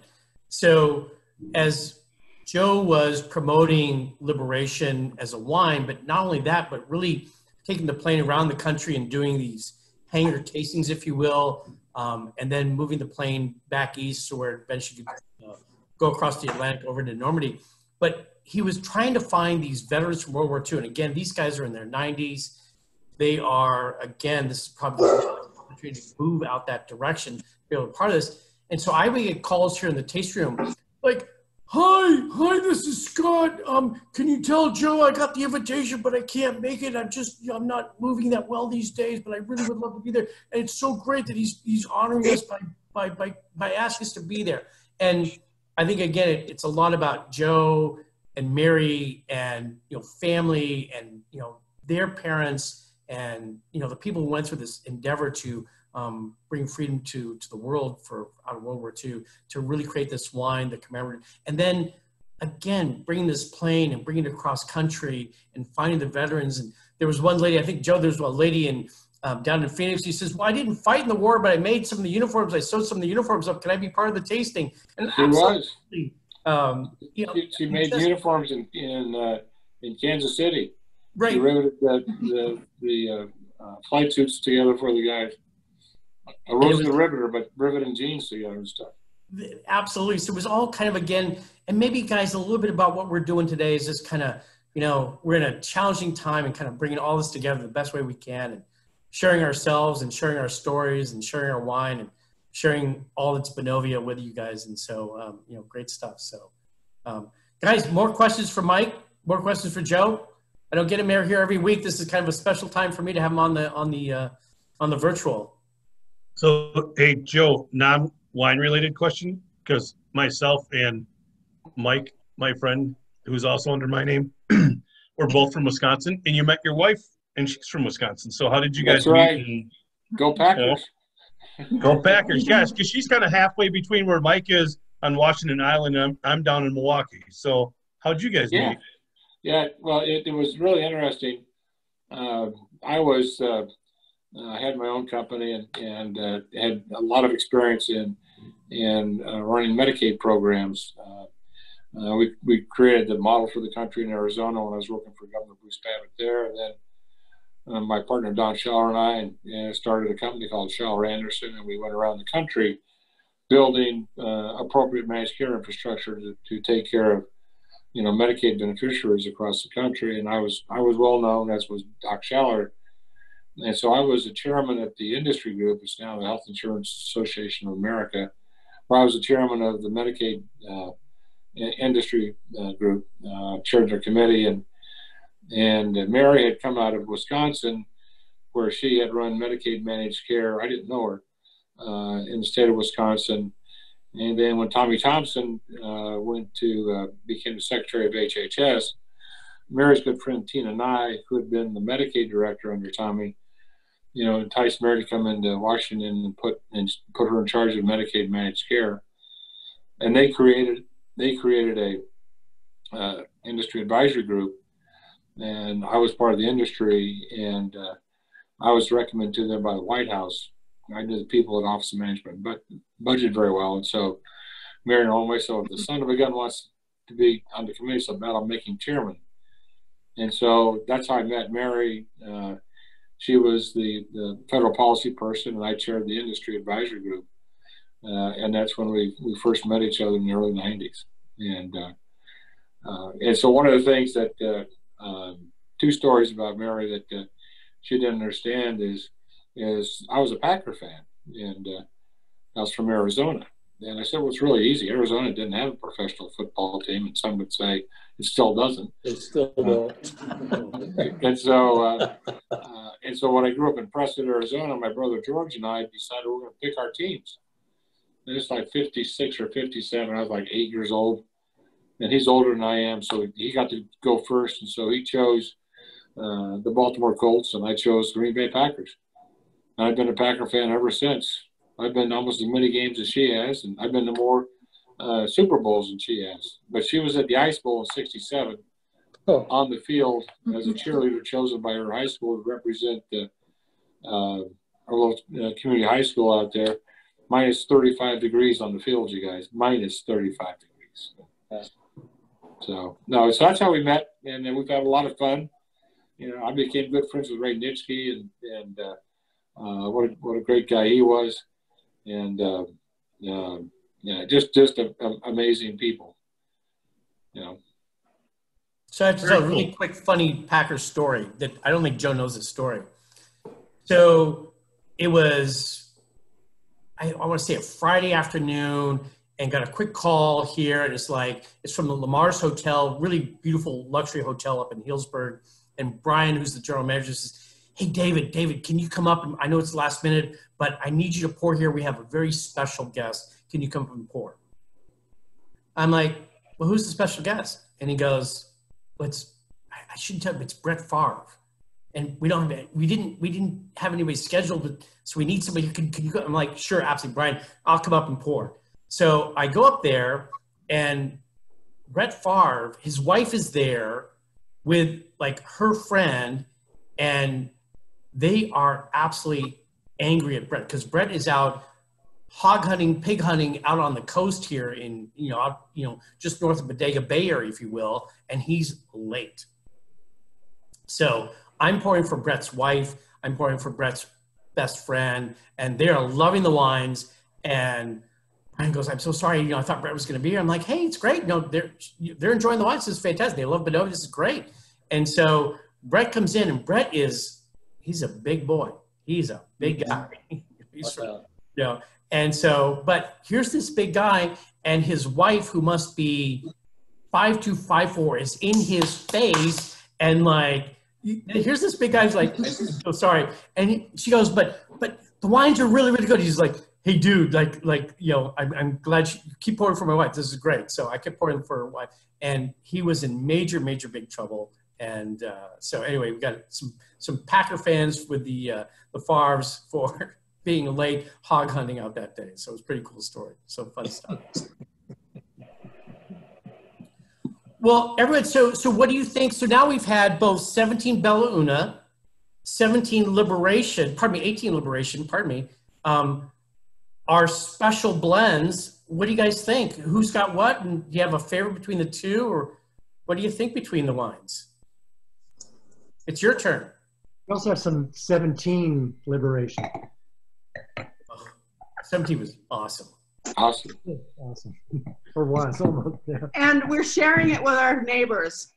So as Joe was promoting Liberation as a wine, but not only that, but really taking the plane around the country and doing these hangar tastings, if you will, and then moving the plane back east so where eventually could go across the Atlantic over to Normandy. But he was trying to find these veterans from World War II. And again, these guys are in their 90s. They are, again, this is probably the opportunity to move out that direction, be able to be part of this. And so I would get calls here in the tasting room, like, Hi, this is Scott. Can you tell Joe I got the invitation, but I can't make it. I'm not moving that well these days, but I really would love to be there. And it's so great that he's honoring us by asking us to be there. And I think, again, it's a lot about Joe and Mary and, family and, their parents and, the people who went through this endeavor to bring freedom to the world out of World War II, to really create this wine, the commemorate. And then, again, bringing this plane and bringing it across country and finding the veterans. And there was one lady, I think, Joe, there's a lady down in Phoenix. He says, well, I didn't fight in the war, but I made some of the uniforms. I sewed some of the uniforms up. Can I be part of the tasting? And she was. She made uniforms in Kansas City. Right. She riveted the flight suits together for the guys. I wasn't a riveter, but riveting jeans together and stuff. Absolutely. So it was all kind of, again, and maybe, guys, a little bit about what we're doing today is just kind of, we're in a challenging time and kind of bringing all this together the best way we can and sharing ourselves and sharing our stories and sharing our wine and sharing all that's Benovia with you guys. And so, great stuff. So, guys, more questions for Mike, more questions for Joe. I don't get him here every week. This is kind of a special time for me to have him on the virtual. So, hey, Joe, non-wine related question, because myself and Mike, my friend, who's also under my name, we're both from Wisconsin, and you met your wife, and she's from Wisconsin. So how did you guys meet? And, go Packers. Go Packers, yes, because she's kind of halfway between where Mike is on Washington Island, and I'm down in Milwaukee. So how'd you guys meet? Yeah, well, it was really interesting. I had my own company and had a lot of experience in running Medicaid programs. We created the model for the country in Arizona when I was working for Governor Bruce Babbitt there. And then my partner Don Schaller and I started a company called Schaller Anderson, and we went around the country building appropriate managed care infrastructure to take care of Medicaid beneficiaries across the country. And I was well known, as was Doc Schaller. And so I was a chairman at the industry group. It's now the Health Insurance Association of America, where I was the chairman of the Medicaid industry group, chaired their committee. And Mary had come out of Wisconsin, where she had run Medicaid managed care. I didn't know her in the state of Wisconsin. And then when Tommy Thompson became the secretary of HHS, Mary's good friend Tina Nye, who had been the Medicaid director under Tommy, enticed Mary to come into Washington and put her in charge of Medicaid managed care. And they created a industry advisory group, and I was part of the industry, and I was recommended to them by the White House. I knew the people at Office of Management, but budgeted very well. And so Mary and always, so if the son of a gun wants to be on the committee, so I'll make him chairman. And so that's how I met Mary. She was the federal policy person, and I chaired the industry advisory group. And that's when we first met each other in the early 90s. And so one of the things that, two stories about Mary that she didn't understand is I was a Packer fan, and I was from Arizona. And I said, well, it's really easy. Arizona didn't have a professional football team, and some would say it still doesn't. It still don't. And so when I grew up in Preston, Arizona, my brother George and I decided we were going to pick our teams. And it's like 56 or 57. I was like 8 years old, and he's older than I am, so he got to go first. And so he chose the Baltimore Colts, and I chose Green Bay Packers. And I've been a Packer fan ever since. I've been to almost as many games as she has, and I've been to more Super Bowls than she has. But she was at the Ice Bowl in '67 on the field as a cheerleader chosen by her high school to represent our little community high school out there. Minus 35 degrees on the field, you guys. Minus 35 degrees. So that's how we met, and then we've had a lot of fun. I became good friends with Ray Nitschke, and what a great guy he was. And just amazing people. So I have to tell a really quick, funny Packers story that I don't think Joe knows this story. So it was, I want to say a Friday afternoon, and got a quick call here. And it's from the Lamar's Hotel, really beautiful luxury hotel up in Healdsburg. And Brian, who's the general manager, says, hey, David, can you come up? And I know it's last minute, but I need you to pour here. We have a very special guest. Can you come up and pour? I'm like, well, who's the special guest? And he goes, I shouldn't tell you, it's Brett Favre. And we didn't have anybody scheduled, so we need somebody. Can you go? I'm like, sure, absolutely, Brian, I'll come up and pour. So I go up there, and Brett Favre, his wife is there with like her friend, and they are absolutely angry at Brett because Brett is out hog hunting, pig hunting out on the coast here in, just north of Bodega Bay Area, if you will, and he's late. So I'm pouring for Brett's wife, I'm pouring for Brett's best friend, and they are loving the wines. And Brian goes, I'm so sorry, I thought Brett was gonna be here. I'm like, hey, it's great. No, they're enjoying the wines. This is fantastic. They love Benovia. This is great. And so Brett comes in, and Brett he's a big boy. He's a big guy. And so, but here's this big guy, and his wife, who must be 5'2", 5'4", is in his face, and like, here's this big guy who's like, I'm so sorry. And she goes, but the wines are really, really good. He's like, hey, dude, I'm glad you keep pouring for my wife. This is great. So I kept pouring for her wife, and he was in major, major big trouble. And so anyway, we got some Packer fans with the Favres for being late hog hunting out that day. So it was a pretty cool story. So fun stuff. Well, everyone, so what do you think? So now we've had both 17 Bella Una, 18 Liberation, our special blends. What do you guys think? Who's got what? And do you have a favorite between the two, or what do you think between the wines? It's your turn. We also have some 17 Liberation. 17 was awesome. Awesome. Awesome. For once, almost. Yeah. And we're sharing it with our neighbors.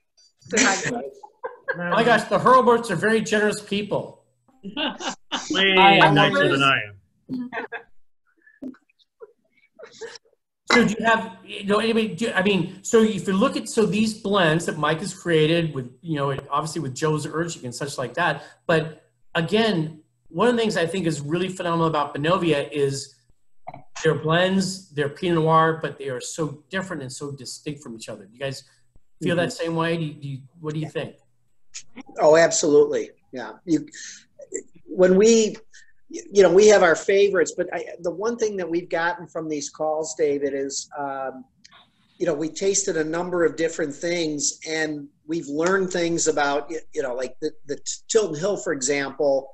My gosh, the Hurlburts are very generous people. Way nicer than I am. So do you have, anybody, so if you look at, these blends that Mike has created with, obviously with Joe's urging and such like that, but again, one of the things I think is really phenomenal about Benovia is their blends, their Pinot Noir, but they are so different and so distinct from each other. Do you guys feel that same way? What do you think? Oh, absolutely. Yeah. When we have our favorites, but the one thing that we've gotten from these calls, David, is, we tasted a number of different things, and we've learned things about, like the Tilton Hill, for example,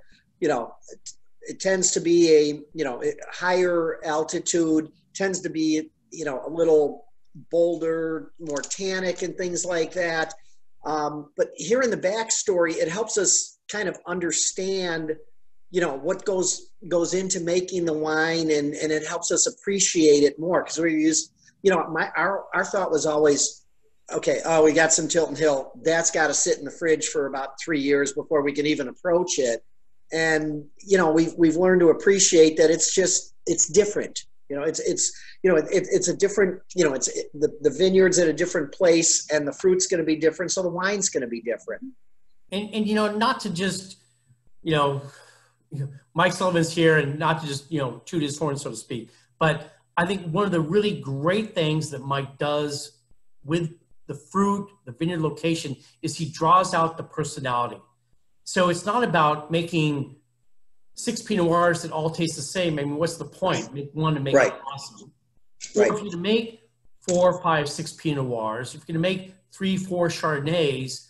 it tends to be a higher altitude, tends to be, a little bolder, more tannic and things like that. But here in the backstory, it helps us kind of understand, what goes into making the wine, and it helps us appreciate it more, because we use, our thought was always, okay, we got some Tilton Hill, that's got to sit in the fridge for about 3 years before we can even approach it. And we've learned to appreciate that it's different. It's a different, the vineyard's at a different place, and the fruit's going to be different, so the wine's going to be different. And not to just Mike Sullivan's here, and not to just toot his horn, so to speak, but I think one of the really great things that Mike does with the fruit, the vineyard location, is he draws out the personality. So it's not about making 6 Pinot Noirs that all taste the same. I mean, what's the point? Make one to make it awesome. Right. Or if you're to make 4, 5, 6 Pinot Noirs, if you're going to make 3, 4 Chardonnays,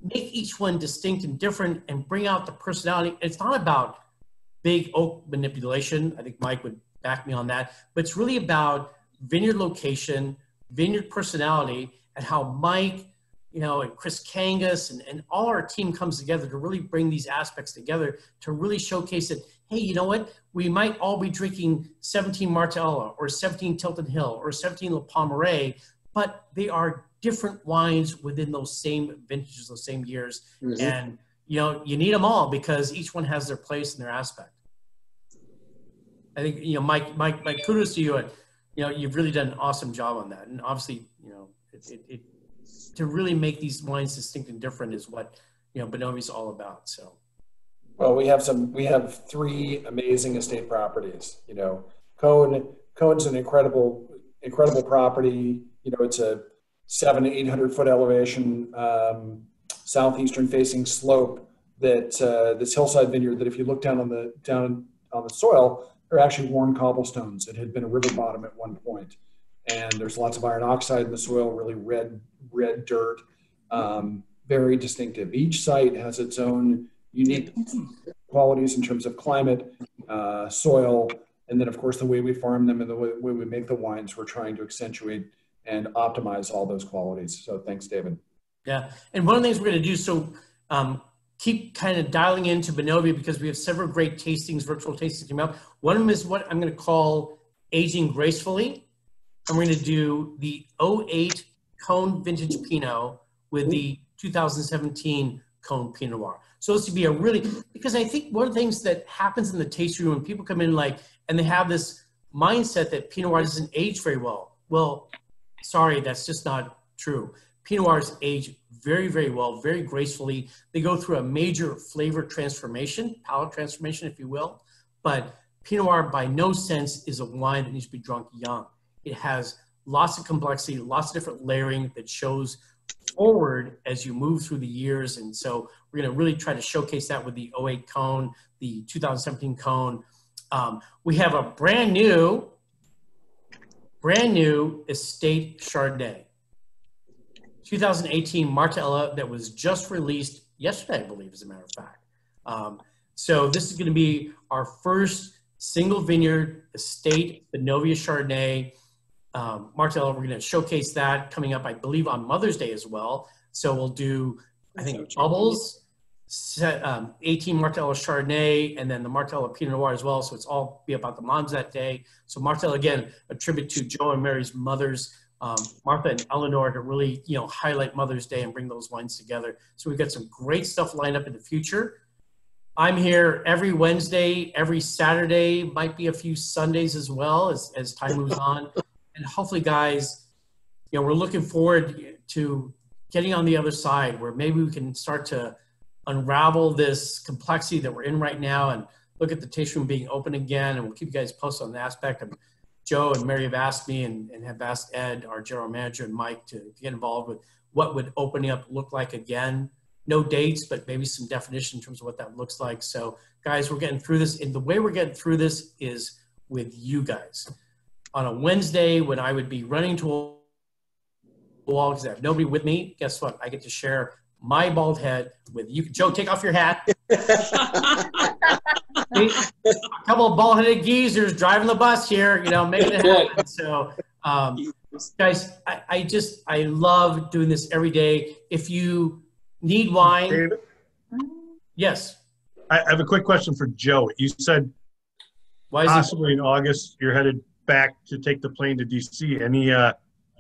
make each one distinct and different, and bring out the personality. It's not about big oak manipulation. I think Mike would back me on that. But it's really about vineyard location, vineyard personality, and how Mike, and Chris Kangas and all our team comes together to really bring these aspects together to really showcase that, hey, you know what? We might all be drinking 17 Martella or 17 Tilton Hill or 17 La Pommeraye, but they are different wines within those same vintages, those same years. Mm-hmm. And, you need them all, because each one has their place and their aspect. I think, Mike, kudos to you. you know, you've really done an awesome job on that. And obviously, you know, to really make these wines distinct and different is what, you know, Benovia is all about. So. Well, we have 3 amazing estate properties. You know, Cone's an incredible property. You know, it's a 700 to 800 foot elevation, southeastern facing slope that this hillside vineyard that if you look down on the soil, they're actually worn cobblestones. It had been a river bottom at one point, and there's lots of iron oxide in the soil, really red dirt, very distinctive. Each site has its own unique qualities in terms of climate, soil, and then of course the way we farm them and the way we make the wines, we're trying to accentuate and optimize all those qualities. So thanks, David. Yeah, and one of the things we're going to do, so keep kind of dialing into Benovia because we have several great tastings, virtual tastings coming up. One of them is what I'm going to call Aging Gracefully. And we're going to do the 08 Cone Vintage Pinot with the 2017 Cone Pinot Noir. So this would be a really, because I think one of the things that happens in the tasting room when people come in and they have this mindset that Pinot Noir doesn't age very well. Well, sorry, that's just not true. Pinot Noirs age very, very well, very gracefully. They go through a major flavor transformation, palate transformation, if you will. But Pinot Noir, by no sense, is a wine that needs to be drunk young. It has lots of complexity, lots of different layering that shows forward as you move through the years. And so we're going to really try to showcase that with the 08 Cone, the 2017 Cone. We have a brand new estate Chardonnay. 2018 Martella that was just released yesterday, I believe, as a matter of fact. So this is going to be our first single vineyard estate Benovia Chardonnay. Martella, we're going to showcase that coming up, I believe, on Mother's Day as well. So we'll do, I think, bubbles, 18 Martella Chardonnay, and then the Martella Pinot Noir as well. So it's all be about the moms that day. So Martella, again, a tribute to Joe and Mary's mothers, Martha and Eleanor, to really, you know, highlight Mother's Day and bring those wines together. So we've got some great stuff lined up in the future. I'm here every Wednesday, every Saturday, might be a few Sundays as well as time moves on. And hopefully, guys, you know, we're looking forward to getting on the other side where maybe we can start to unravel this complexity that we're in right now and look at the tasting room being open again. And we'll keep you guys posted on the aspect of Joe and Mary have asked me and have asked Ed, our general manager, and Mike to get involved with what would opening up look like again. No dates, but maybe some definition in terms of what that looks like. So guys, we're getting through this. And the way we're getting through this is with you guys. On a Wednesday when I would be running to a wall because I have nobody with me, guess what? I get to share my bald head with you. Joe, take off your hat. A couple of bald-headed geezers driving the bus here, you know, making it happen. So, guys, I love doing this every day. If you need wine, David? Yes. I have a quick question for Joe. You said possibly in August you're headed back to take the plane to DC.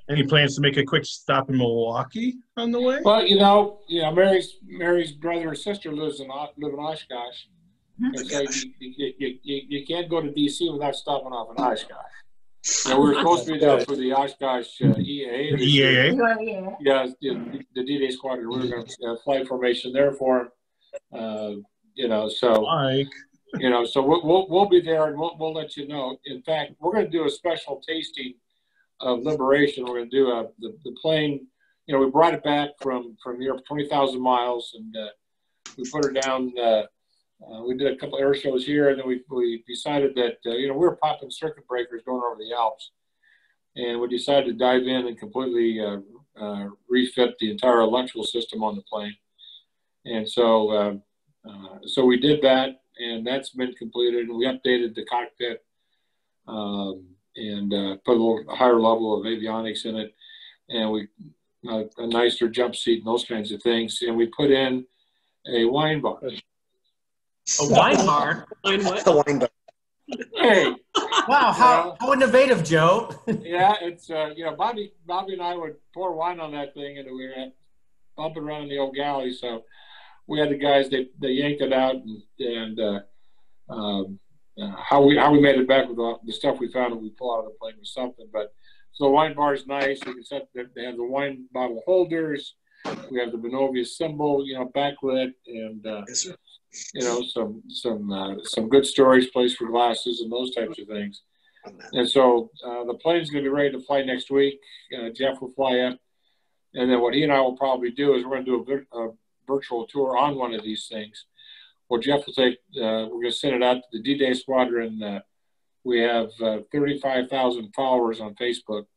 Any plans to make a quick stop in Milwaukee on the way? Well, you know, Mary's brother or sister live in Oshkosh. And so you can't go to DC without stopping off in Oshkosh. You know, we were supposed to be there for the Oshkosh EAA. EAA? Yeah, the D-Day squadron. We were going to flight formation there for him. You know, so Mike. You know, so we'll be there and we'll let you know. In fact, we're going to do a special tasting of Liberation. We're going to do the plane. You know, we brought it back from Europe, 20,000 miles, and we put her down. We did a couple air shows here, and then we decided that you know, we were popping circuit breakers going over the Alps, and we decided to dive in and completely refit the entire electrical system on the plane. And so so we did that, and that's been completed. And we updated the cockpit and put a little higher level of avionics in it, and we a nicer jump seat and those kinds of things. And we put in a wine bar. A wine bar? The wine bar. Hey. Wow, how innovative, Joe. Yeah, it's, you know, Bobby and I would pour wine on that thing, and we were bumping around in the old galley. So we had the guys, they yanked it out, and how we made it back with the stuff we found and we pull out of the plane was something. But so the wine bar is nice. You can set. They have the wine bottle holders. We have the Benovia symbol, backlit, and some good storage place for glasses and those types of things. And so the plane's going to be ready to fly next week. Jeff will fly up, and then what he and I will probably do is we're going to do a virtual tour on one of these things. Well, Jeff will take. We're going to send it out to the D-Day Squadron. We have 35,000 followers on Facebook.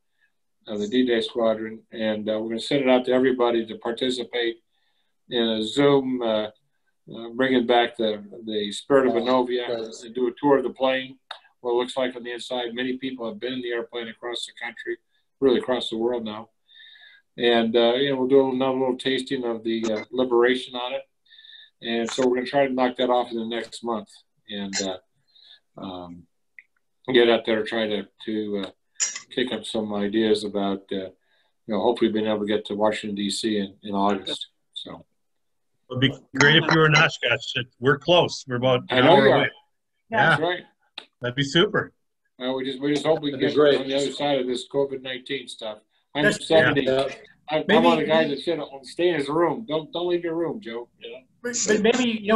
The D-Day Squadron, and we're going to send it out to everybody to participate in a Zoom, bringing back the spirit of Benovia, and do a tour of the plane, what it looks like on the inside. Many people have been in the airplane across the country, really across the world now. And we'll do another little tasting of the Liberation on it. And so we're going to try to knock that off in the next month and get out there, try to kick up some ideas about, hopefully being able to get to Washington, D.C. in August. So it'd be great if you were in Oshkosh. We're close. We're about an I know hour you away. are. Yeah, That's right. that'd be super. Well, we just hope we can get on the other side of this COVID-19 stuff. I'm That's 70. Yeah. I'm one of the guys that said, stay in his room. Don't leave your room, Joe. But maybe,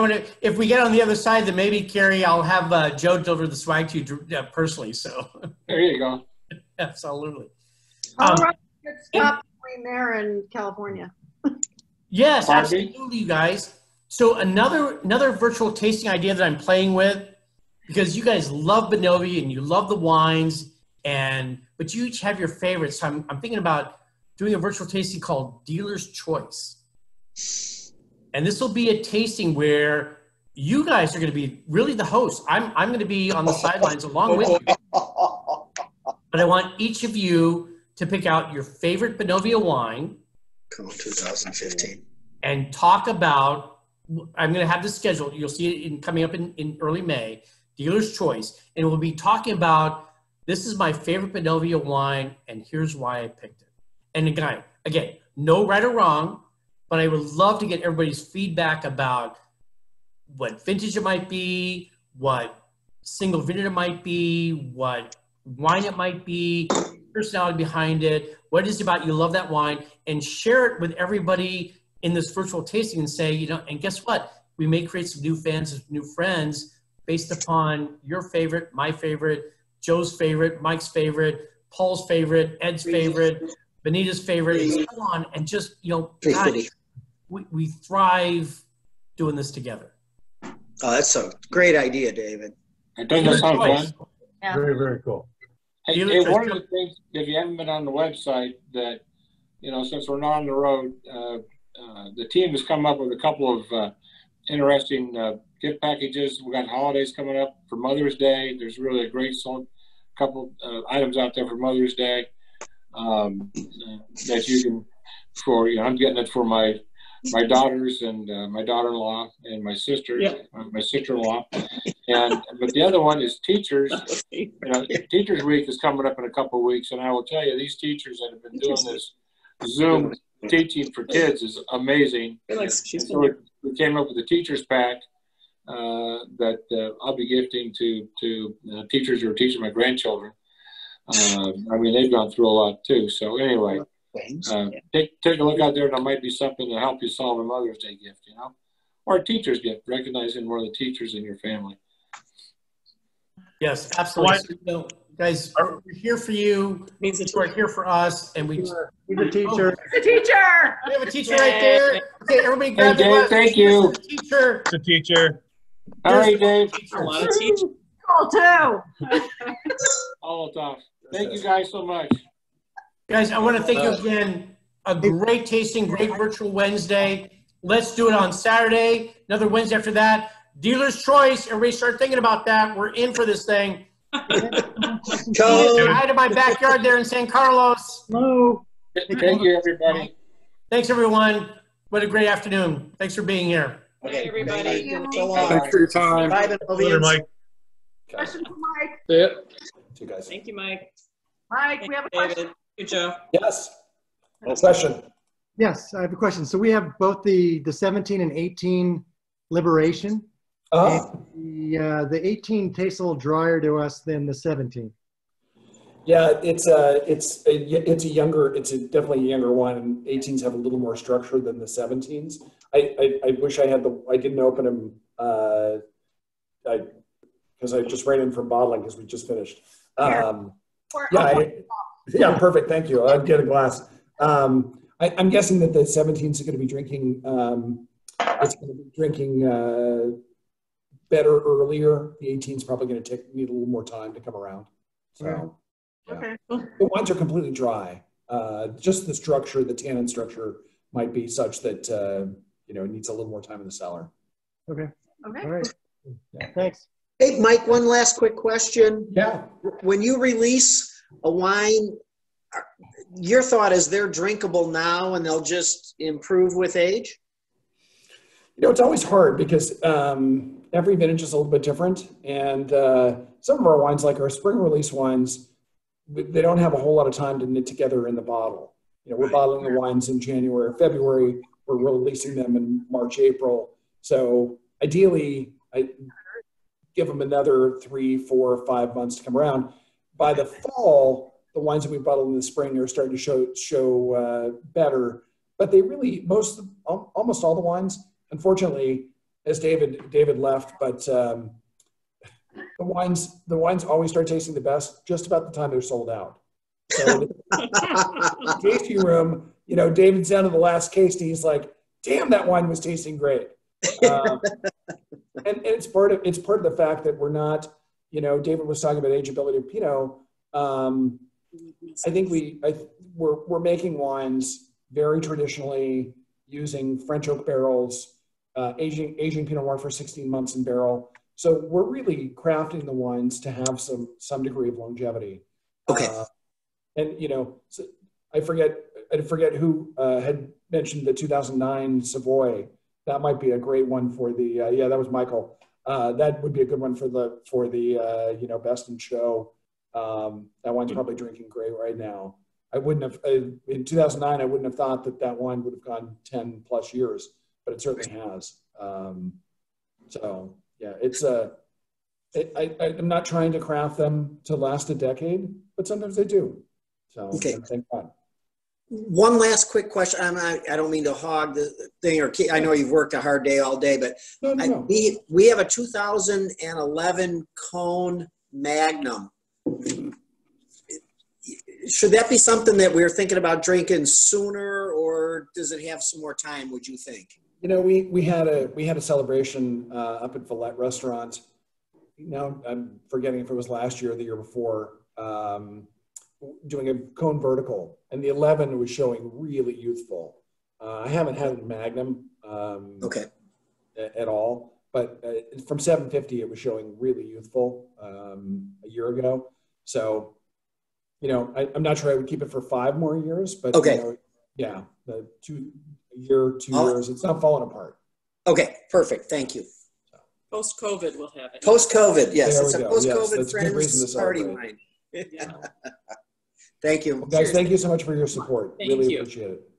if we get on the other side, then maybe, Carrie, I'll have Joe deliver the swag to you personally. So There you go. absolutely. All right, let's stop between there and California. Yes, Pardon me? absolutely, you guys. So another virtual tasting idea that I'm playing with, because you guys love Benovia and you love the wines, but you each have your favorites. So I'm thinking about doing a virtual tasting called Dealer's Choice. And this will be a tasting where you guys are going to be really the host. I'm going to be on the sidelines along with you. But I want each of you to pick out your favorite Benovia wine. Come on, 2015. And talk about, I'm going to have this scheduled. You'll see it coming up in early May, Dealer's Choice. And we'll be talking about, this is my favorite Benovia wine, and here's why I picked it. And again, no right or wrong, but I would love to get everybody's feedback about what vintage it might be, what single vintage it might be, what wine it might be, personality behind it, what is it about you love that wine, and share it with everybody in this virtual tasting and say, and guess what? We may create some new fans, new friends based upon your favorite, my favorite, Joe's favorite, Mike's favorite, Paul's favorite, Ed's favorite, Benita's favorite, and so on. And just, God, we thrive doing this together. Oh, that's a great idea, David. It doesn't sound fun. Yeah. Very, very cool. Hey, one of the things, if you haven't been on the website, that, since we're not on the road, the team has come up with a couple of interesting gift packages. We got holidays coming up for Mother's Day. There's really a great couple items out there for Mother's Day that you can, I'm getting it for my daughters and my daughter-in-law and my sister, my sister-in-law. But the other one is teachers. Teachers Week is coming up in a couple of weeks, and I will tell you, these teachers that have been doing this Zoom teaching for kids is amazing. So we came up with a teachers pack that I'll be gifting to teachers who are teaching my grandchildren. They've gone through a lot too. So anyway, take a look out there. There might be something to help you solve a Mother's Day gift, or a teacher's gift, recognizing more of the teachers in your family. Yes, absolutely. Guys, we're here for you. We're here for us, and He's a teacher. The teacher. We have a teacher right there. Okay, everybody grab Hey, Dave, thank you. Teacher. It's a teacher. All right, Dave. A lot of teachers. Cool too. All tough. Thank you guys so much. Guys, I want to thank you again. A great tasting, great virtual Wednesday. Let's do it on Saturday. Another Wednesday after that. Dealer's Choice. Everybody start thinking about that. We're in for this thing. Hi to my backyard there in San Carlos. Hello. Thank you, everybody. Thanks, everyone. What a great afternoon. Thanks for being here. Okay, everybody. Thanks for your time. Bye, Later, Mike. Question for Mike. Yeah. You guys. Thank you, Mike. Mike, we have a question. David. Good job. Yes. Question. Yes, I have a question. So we have both the 17 and 18 Liberation. The 18 tastes a little drier to us than the 17. Yeah, it's definitely a younger one, and 18s have a little more structure than the 17s. I wish I didn't open them, because I just ran in from bottling because we just finished. Yeah, perfect. Thank you. I'll get a glass. I'm guessing that the 17s are going to be drinking. It's going to be drinking better earlier. The 18s probably going to need a little more time to come around. So. Yeah. Okay. The wines are completely dry. Just the structure, the tannin structure might be such that, it needs a little more time in the cellar. Okay. Okay. All right. Yeah. Thanks. Hey, Mike, one last quick question. Yeah. When you release a wine, your thought is they're drinkable now and they'll just improve with age? It's always hard because every vintage is a little bit different. And some of our wines, like our spring release wines, they don't have a whole lot of time to knit together in the bottle. We're bottling the wines in January or February. We're releasing them in March, April. So ideally, I give them another 3, 4, 5 months to come around. By the fall, the wines that we bottled in the spring are starting to show better. But they really, almost all the wines, unfortunately, as David left, but the wines always start tasting the best just about the time they're sold out. So in the tasting room, David's down to the last case and he's like, damn, that wine was tasting great. And it's part of the fact that we're not, David was talking about ageability of Pinot. I think we're making wines very traditionally using French oak barrels, aging Pinot Noir for 16 months in barrel. So we're really crafting the wines to have some degree of longevity. Okay. So I forget who had mentioned the 2009 Savoy. That might be a great one for the that was Michael. That would be a good one for the best in show. That wine's probably drinking great right now. I wouldn't have in 2009. I wouldn't have thought that wine would have gone 10 plus years, but it certainly has. So. Yeah, I'm not trying to craft them to last a decade, but sometimes they do. So, okay. Thank God. One last quick question. I don't mean to hog the thing, or I know you've worked a hard day all day, but no. We have a 2011 Cone Magnum. Should that be something that we're thinking about drinking sooner, or does it have some more time, would you think? We had a celebration up at Valette Restaurant. I'm forgetting if it was last year or the year before, doing a Cone Vertical, and the 11 was showing really youthful. I haven't had a Magnum at all, but from 750 it was showing really youthful a year ago. So, I'm not sure I would keep it for 5 more years, but the 2 years, it's not falling apart. Okay, perfect. Thank you. Post-COVID, we'll have it. Post-COVID, yes. There It's we a go. post-COVID Yes, friends party wine. Thank you. Well, guys, thank you so much for your support. Thank really you. appreciate it.